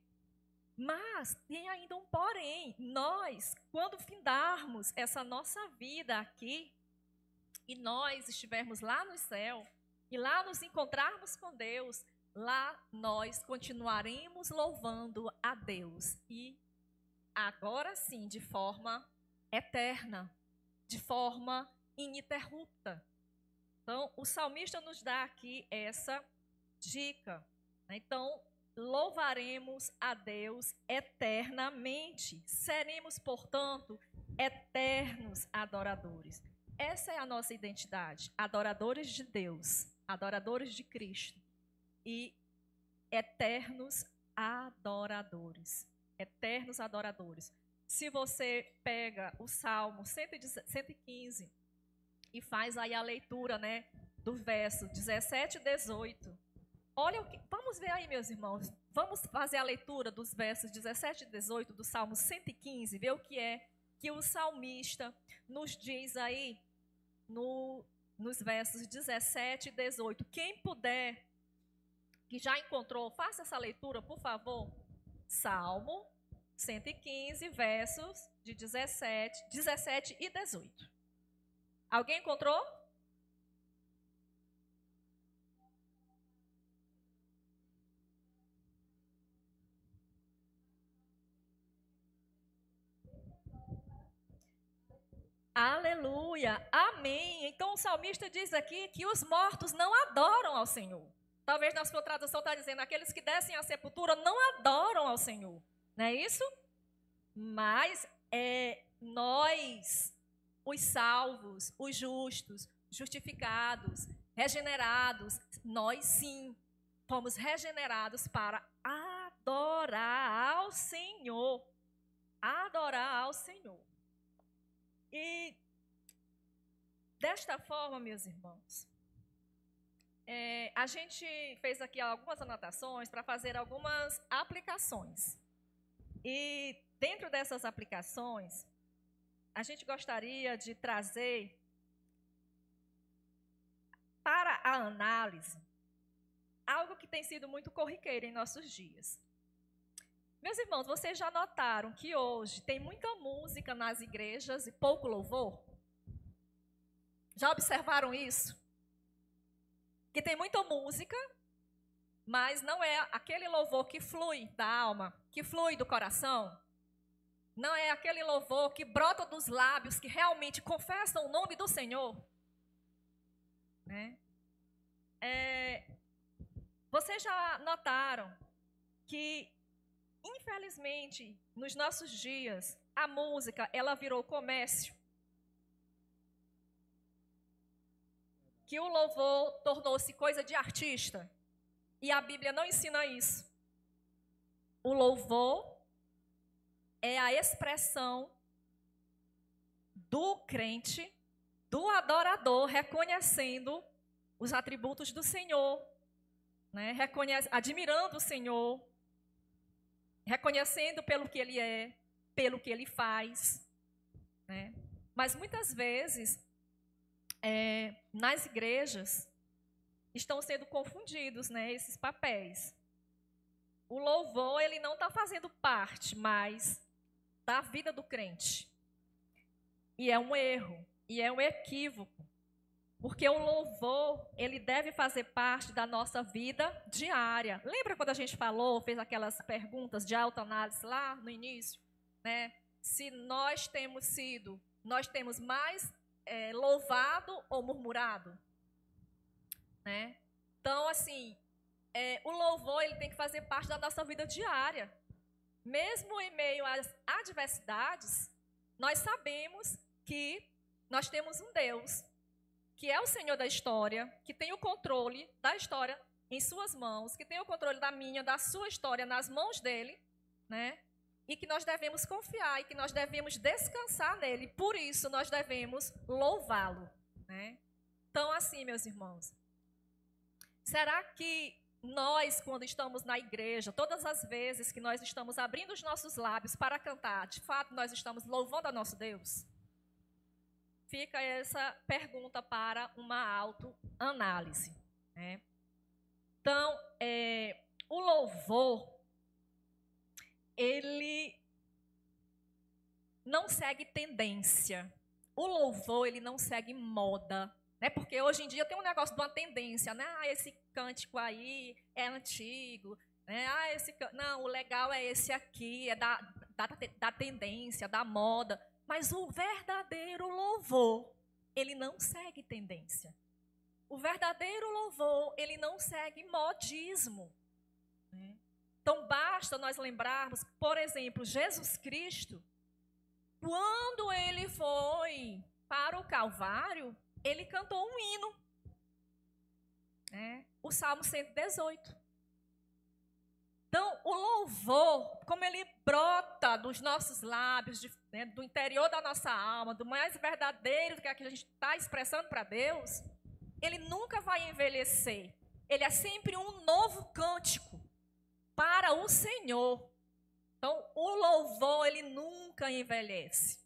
Mas tem ainda um porém. Nós, quando findarmos essa nossa vida aqui, e nós estivermos lá no céu, e lá nos encontrarmos com Deus, lá nós continuaremos louvando a Deus. E agora sim, de forma eterna, de forma ininterrupta. Então, o salmista nos dá aqui essa dica. Então, louvaremos a Deus eternamente. Seremos, portanto, eternos adoradores. Essa é a nossa identidade. Adoradores de Deus, adoradores de Cristo e eternos adoradores. Eternos adoradores. Se você pega o Salmo 115 e faz aí a leitura, né, do verso 17 e 18. Olha o que, vamos ver aí, meus irmãos. Vamos fazer a leitura dos versos 17 e 18 do Salmo 115, ver o que é que o salmista nos diz aí nos versos 17 e 18. Quem puder, que já encontrou, faça essa leitura, por favor. Salmo 115, versos de 17 e 18. Alguém encontrou? Aleluia, amém. Então o salmista diz aqui que os mortos não adoram ao Senhor. Talvez na sua tradução está dizendo, aqueles que descem à sepultura não adoram ao Senhor. Não é isso? Mas nós, os salvos, os justos, justificados, regenerados, nós sim fomos regenerados para adorar ao Senhor. Adorar ao Senhor. E desta forma, meus irmãos, a gente fez aqui algumas anotações para fazer algumas aplicações. E dentro dessas aplicações, a gente gostaria de trazer para a análise algo que tem sido muito corriqueiro em nossos dias. Meus irmãos, vocês já notaram que hoje tem muita música nas igrejas e pouco louvor? Já observaram isso? Que tem muita música, mas não é aquele louvor que flui da alma, que flui do coração. Não é aquele louvor que brota dos lábios, que realmente confessam o nome do Senhor. Né? Vocês já notaram que, infelizmente, nos nossos dias, a música, ela virou comércio. Que o louvor tornou-se coisa de artista. E a Bíblia não ensina isso. O louvor é a expressão do crente, do adorador, reconhecendo os atributos do Senhor, né? Admirando o Senhor, reconhecendo pelo que Ele é, pelo que Ele faz. Né? Mas muitas vezes, nas igrejas, estão sendo confundidos, né, esses papéis. O louvor, ele não está fazendo parte mais da vida do crente. E é um erro, e é um equívoco. Porque o louvor, ele deve fazer parte da nossa vida diária. Lembra quando a gente fez aquelas perguntas de autoanálise lá no início? Né? Se nós temos mais louvado ou murmurado? Né? Então, assim, o louvor, ele tem que fazer parte da nossa vida diária. Mesmo em meio às adversidades, nós sabemos que nós temos um Deus, que é o Senhor da história, que tem o controle da história em suas mãos, que tem o controle da minha, da sua história nas mãos dele, né? E que nós devemos confiar e que nós devemos descansar nele. Por isso, nós devemos louvá-lo, né? Então, assim, meus irmãos, será que nós, quando estamos na igreja, todas as vezes que nós estamos abrindo os nossos lábios para cantar, de fato, nós estamos louvando a nosso Deus? Fica essa pergunta para uma autoanálise. análise, né? Então, o louvor, ele não segue tendência. O louvor, ele não segue moda, né? Porque hoje em dia tem um negócio de uma tendência, né? Esse cântico aí é antigo, né? Não, o legal é esse aqui, é da tendência, da moda. Mas o verdadeiro louvor, ele não segue tendência. O verdadeiro louvor, ele não segue modismo, né? Então, basta nós lembrarmos, por exemplo, Jesus Cristo, quando ele foi para o Calvário, ele cantou um hino, né? O Salmo 118. Então, o louvor, como ele brota dos nossos lábios, né, do interior da nossa alma, do mais verdadeiro que a gente está expressando para Deus, ele nunca vai envelhecer. Ele é sempre um novo cântico para o Senhor. Então, o louvor, ele nunca envelhece.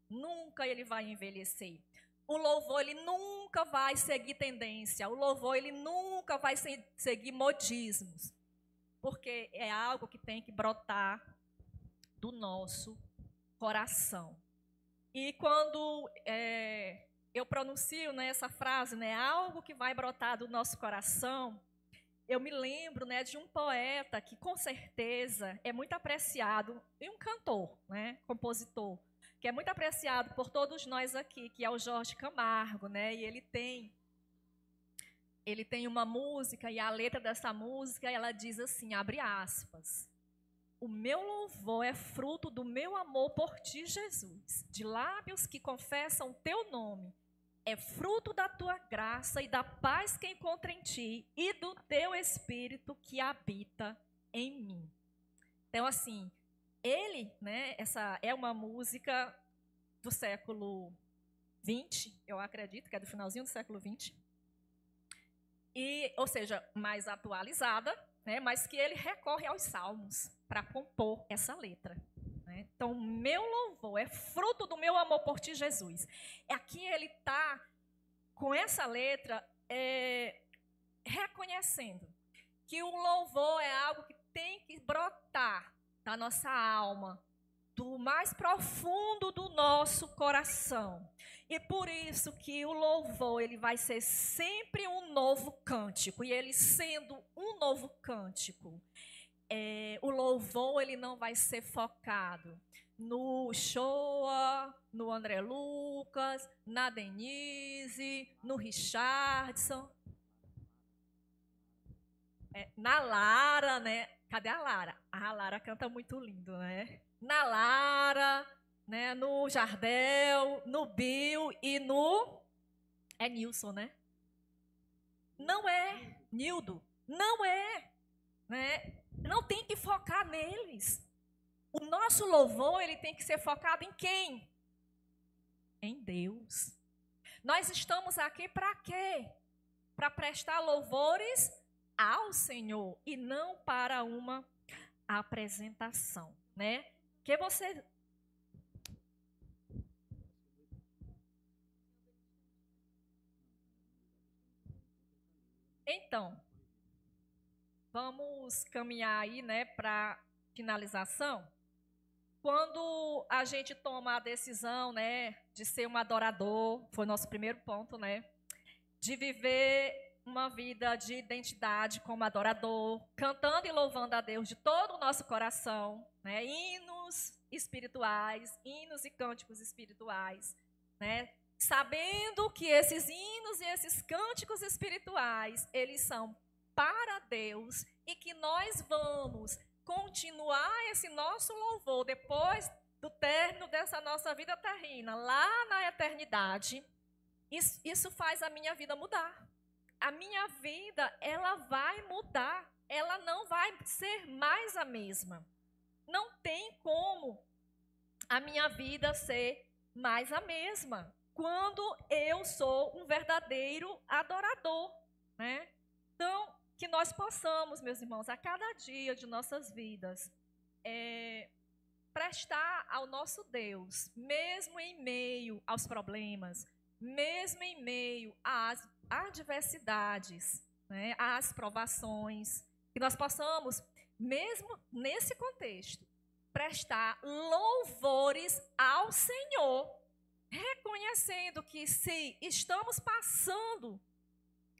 Nunca ele vai envelhecer. O louvor, ele nunca vai seguir tendência. O louvor, ele nunca vai seguir modismos. Porque é algo que tem que brotar do nosso coração. E quando eu pronuncio, né, essa frase, né, algo que vai brotar do nosso coração, eu me lembro, né, de um poeta que com certeza é muito apreciado, e um cantor, né, compositor, que é muito apreciado por todos nós aqui, que é o Jorge Camargo, né, e ele tem uma música, e a letra dessa música, ela diz assim, abre aspas, o meu louvor é fruto do meu amor por ti, Jesus, de lábios que confessam teu nome, é fruto da tua graça e da paz que encontra em ti e do teu Espírito que habita em mim. Então, assim, né, essa é uma música do século XX, eu acredito, que é do finalzinho do século XX, ou seja, mais atualizada, né, mas que ele recorre aos salmos para compor essa letra. Né? Então, meu louvor é fruto do meu amor por ti, Jesus. Aqui ele está, com essa letra, reconhecendo que o louvor é algo que tem que brotar da nossa alma, do mais profundo do nosso coração. E por isso que o louvor, ele vai ser sempre um novo cântico. E ele sendo um novo cântico, o louvor, ele não vai ser focado no Shoa, no André Lucas, na Denise, no Richardson, na Lara, né? Cadê a Lara? A Lara canta muito lindo, né? Na Lara, né? No Jardel, no Bill e no... É Nilson, né? Não é, Nildo. Não é, né? Não tem que focar neles. O nosso louvor, ele tem que ser focado em quem? Em Deus. Nós estamos aqui para quê? Para prestar louvores ao Senhor e não para uma apresentação, né? Que você... Então, vamos caminhar aí, né, para finalização. Quando a gente toma a decisão, né, de ser um adorador, foi o nosso primeiro ponto, né, de viver uma vida de identidade como adorador, cantando e louvando a Deus de todo o nosso coração, né, hinos espirituais, hinos e cânticos espirituais, né, sabendo que esses hinos e esses cânticos espirituais, eles são para Deus e que nós vamos continuar esse nosso louvor depois do término dessa nossa vida terrena, lá na eternidade. Isso faz a minha vida mudar. A minha vida, ela vai mudar. Ela não vai ser mais a mesma. Não tem como a minha vida ser mais a mesma quando eu sou um verdadeiro adorador, né? Então, que nós possamos, meus irmãos, a cada dia de nossas vidas, prestar ao nosso Deus, mesmo em meio aos problemas, mesmo em meio às adversidades, né, as provações, que nós possamos, mesmo nesse contexto, prestar louvores ao Senhor, reconhecendo que se estamos passando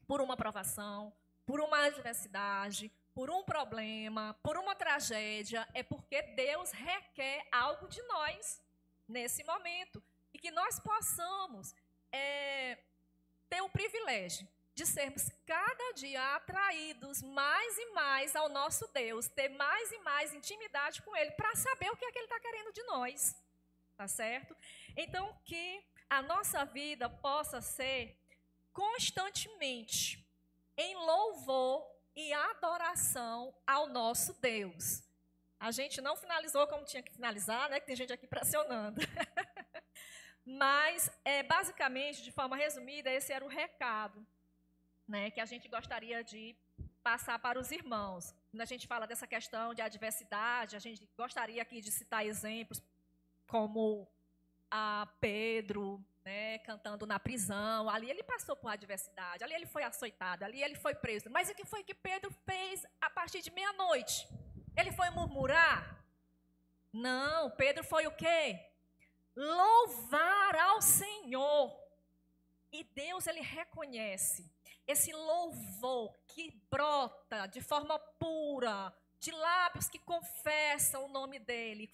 por uma provação, por uma adversidade, por um problema, por uma tragédia, é porque Deus requer algo de nós nesse momento. E que nós possamos ter o privilégio de sermos cada dia atraídos mais e mais ao nosso Deus, ter mais e mais intimidade com Ele, para saber o que é que Ele está querendo de nós, tá certo? Então, que a nossa vida possa ser constantemente em louvor e adoração ao nosso Deus. A gente não finalizou como tinha que finalizar, né? Que tem gente aqui pressionando. Mas, basicamente, de forma resumida, esse era o recado, né, que a gente gostaria de passar para os irmãos. Quando a gente fala dessa questão de adversidade, a gente gostaria aqui de citar exemplos como a Pedro, né, cantando na prisão. Ali ele passou por adversidade, ali ele foi açoitado, ali ele foi preso. Mas o que foi que Pedro fez a partir de meia-noite? Ele foi murmurar? Não, Pedro foi o quê? Louvar ao Senhor. E Deus, ele reconhece esse louvor que brota de forma pura, de lábios que confessam o nome dele.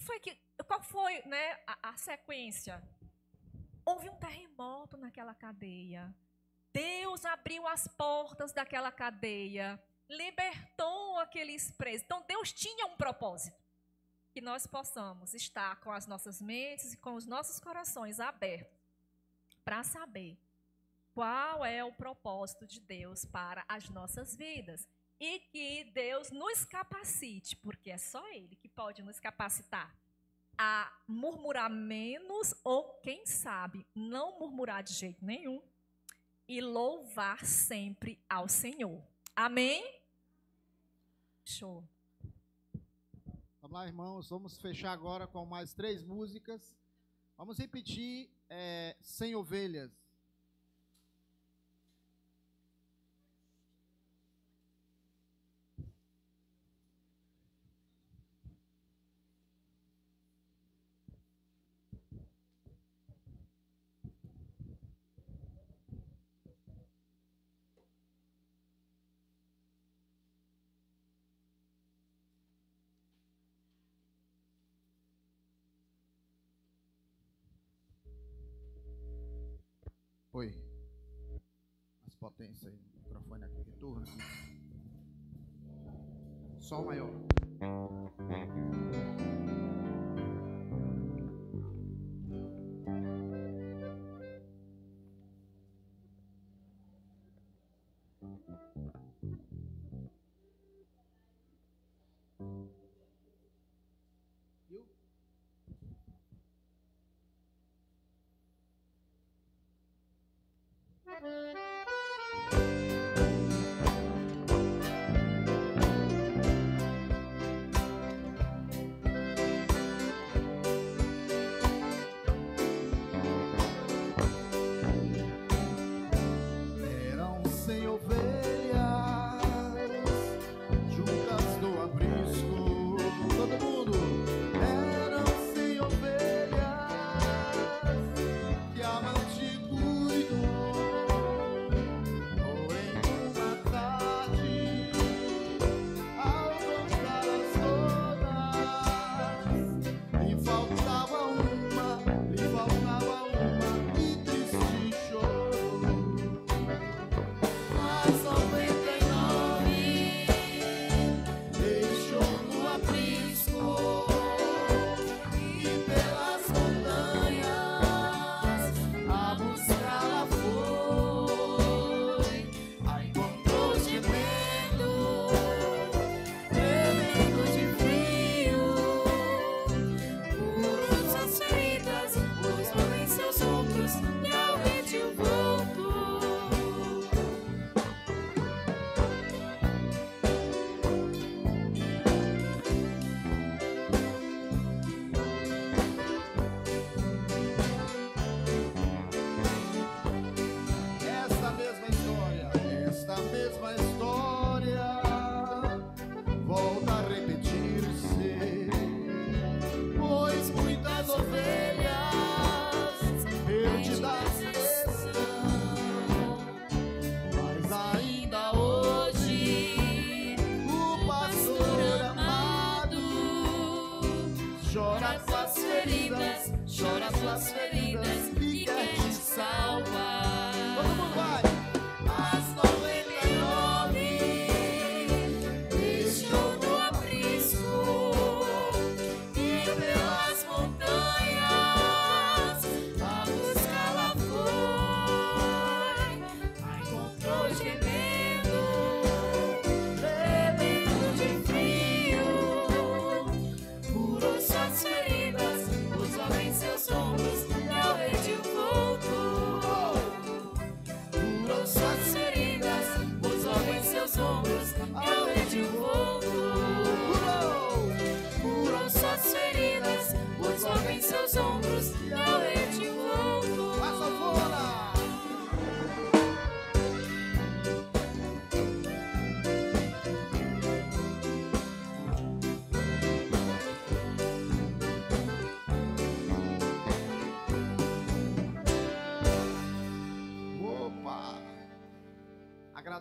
Qual foi, né, a sequência? Houve um terremoto naquela cadeia. Deus abriu as portas daquela cadeia, libertou aqueles presos. Então, Deus tinha um propósito. Que nós possamos estar com as nossas mentes e com os nossos corações abertos para saber qual é o propósito de Deus para as nossas vidas. E que Deus nos capacite, porque é só Ele que pode nos capacitar a murmurar menos ou, quem sabe, não murmurar de jeito nenhum e louvar sempre ao Senhor. Amém? Show. Vamos lá, irmãos, vamos fechar agora com mais 3 músicas. Vamos repetir 100 ovelhas. Oi. Mais potência aí. O microfone aqui, retorno aqui. Sol maior. Viu?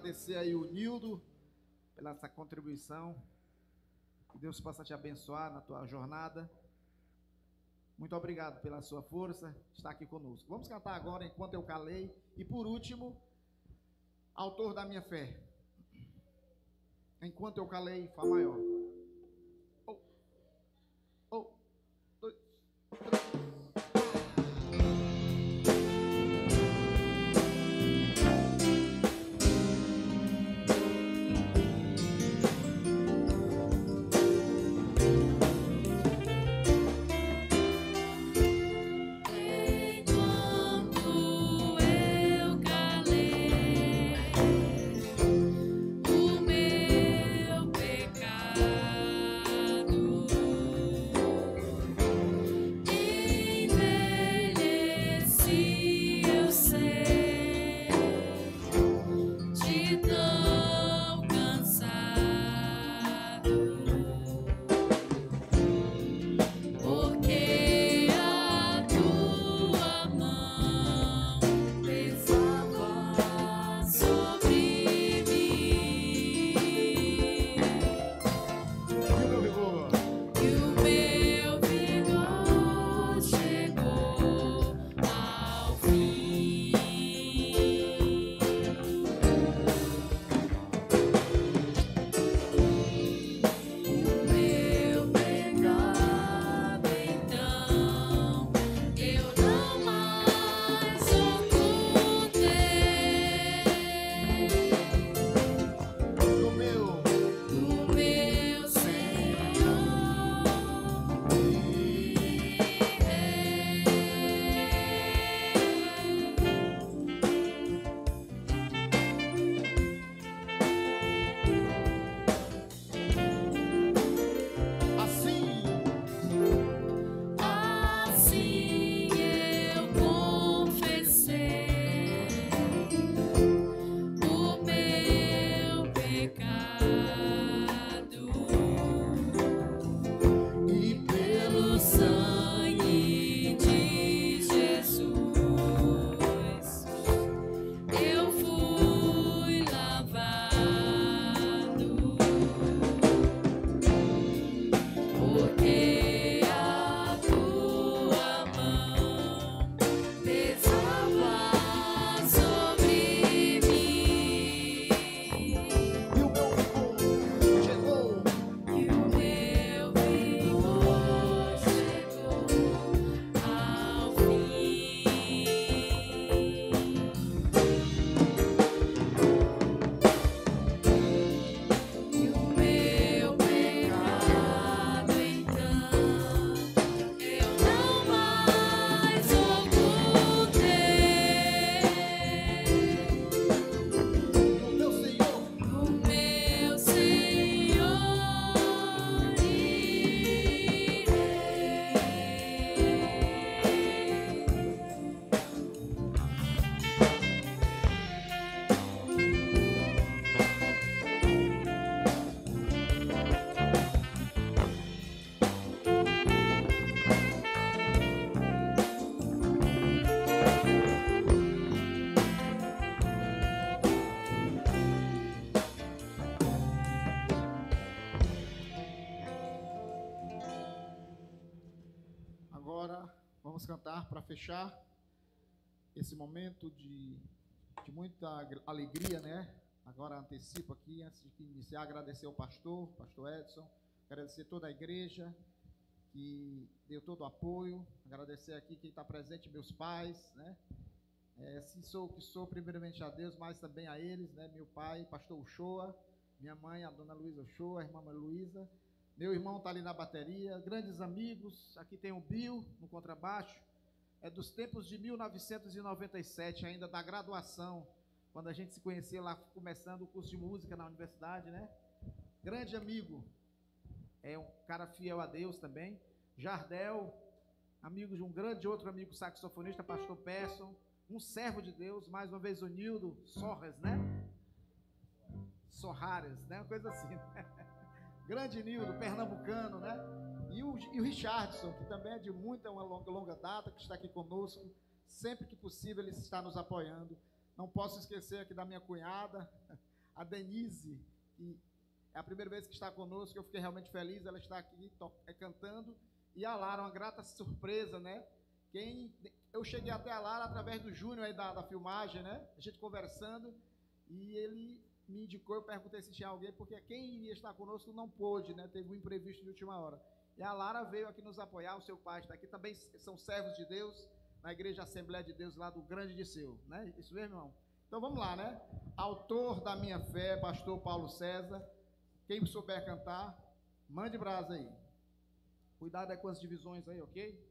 agradecer aí o Nildo pela essa contribuição. Que Deus possa te abençoar na tua jornada. Muito obrigado pela sua força, estar aqui conosco. Vamos cantar agora Enquanto Eu Calei. E por último, Autor da Minha Fé. Enquanto Eu Calei, Fá maior. Dois, três. Vamos cantar para fechar esse momento de muita alegria, né? Agora antecipo aqui, antes de iniciar, agradecer ao pastor Edson, agradecer toda a igreja que deu todo o apoio, agradecer aqui quem está presente, meus pais, né? Se sou o que sou, primeiramente a Deus, mas também a eles, né? Meu pai, pastor Uchoa, minha mãe, a dona Luísa Uchoa, a irmã Luísa, meu irmão está ali na bateria, grandes amigos, aqui tem o Bill no contrabaixo, é dos tempos de 1997, ainda da graduação, quando a gente se conheceu lá, começando o curso de música na universidade, né? Grande amigo, é um cara fiel a Deus também. Jardel, amigo de um grande outro amigo saxofonista, pastor Persson, um servo de Deus, mais uma vez o Nildo Sorres, né? Sorrares, né? Uma coisa assim, né? Grande Nildo, pernambucano, né? E o Richardson, que também é de muita, uma longa data, que está aqui conosco, sempre que possível ele está nos apoiando. Não posso esquecer aqui da minha cunhada, a Denise, que é a primeira vez que está conosco, eu fiquei realmente feliz, ela está aqui cantando, e a Lara, uma grata surpresa, né? Eu cheguei até a Lara através do Júnior aí da filmagem, né? A gente conversando, e ele me indicou, eu perguntei se tinha alguém, porque quem iria estar conosco não pôde, né? Teve um imprevisto de última hora. E a Lara veio aqui nos apoiar, o seu pai está aqui, também são servos de Deus, na Igreja Assembleia de Deus, lá do Grande de Seu, né? Isso mesmo, irmão? Então vamos lá, né? Autor da minha fé, pastor Paulo César. Quem souber cantar, mande brasa aí. Cuidado aí com as divisões aí, ok?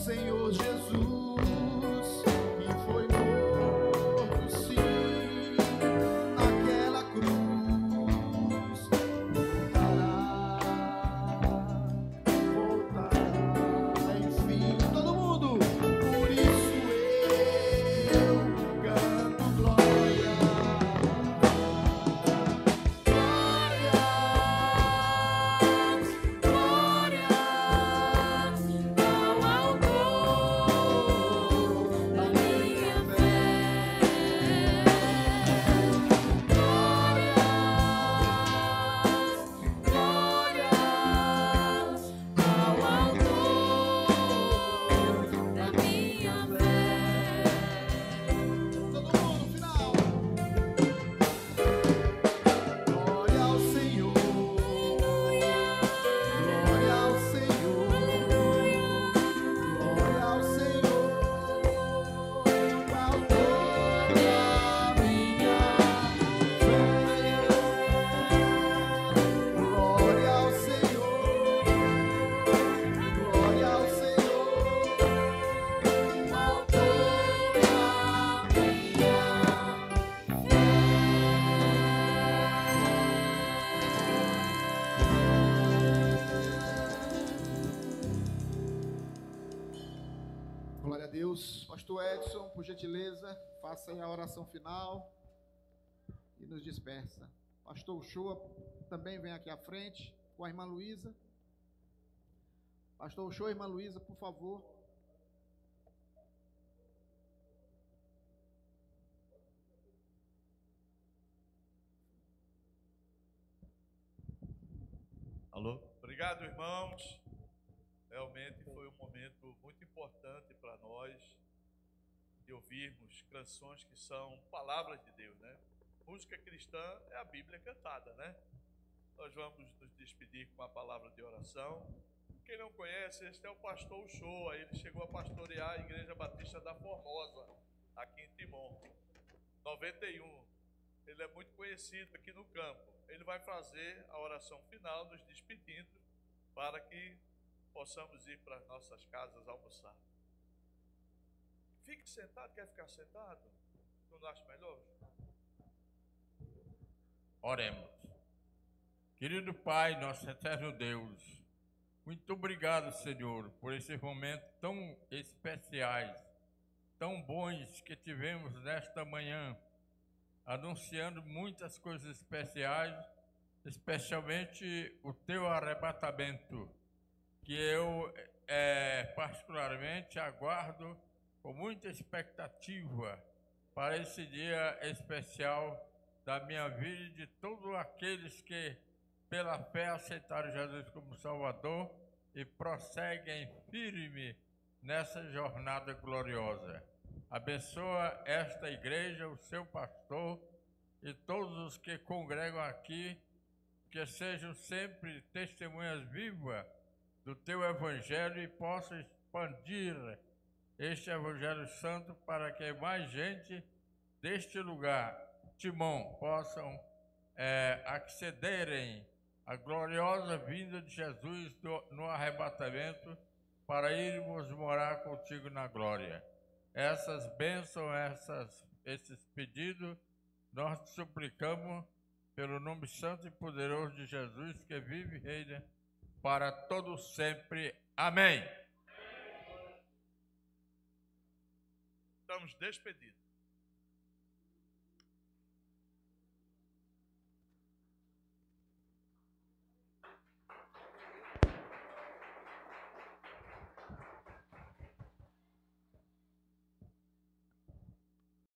Senhor Jesus, que foi morto. Pastor Edson, por gentileza, faça aí a oração final e nos dispersa. Pastor Uchoa também vem aqui à frente com a irmã Luísa. Pastor Uchoa e irmã Luísa, por favor. Alô? Obrigado, irmãos. Realmente foi um momento muito importante para nós de ouvirmos canções que são palavras de Deus, né? Música cristã é a Bíblia cantada, né? Nós vamos nos despedir com a palavra de oração. Quem não conhece, este é o pastor Uchoa. Ele chegou a pastorear a Igreja Batista da Formosa, aqui em Timon, 91. Ele é muito conhecido aqui no campo. Ele vai fazer a oração final, nos despedindo, para que possamos ir para as nossas casas almoçar. Fique sentado, quer ficar sentado? Não acha melhor? Oremos. Querido Pai, nosso eterno Deus, muito obrigado, Senhor, por esses momentos tão especiais, tão bons que tivemos nesta manhã, anunciando muitas coisas especiais, especialmente o teu arrebatamento, que eu particularmente aguardo com muita expectativa para esse dia especial da minha vida e de todos aqueles que pela fé aceitaram Jesus como Salvador e prosseguem firme nessa jornada gloriosa. Abençoa esta igreja, o seu pastor e todos os que congregam aqui, que sejam sempre testemunhas vivas do teu evangelho e possam expandir este evangelho santo para que mais gente deste lugar, Timon, possam accederem à gloriosa vinda de Jesus no arrebatamento para irmos morar contigo na glória. Essas bênçãos, esses pedidos, nós te suplicamos pelo nome santo e poderoso de Jesus, que vive e reina para todos sempre. Amém. Estamos despedidos.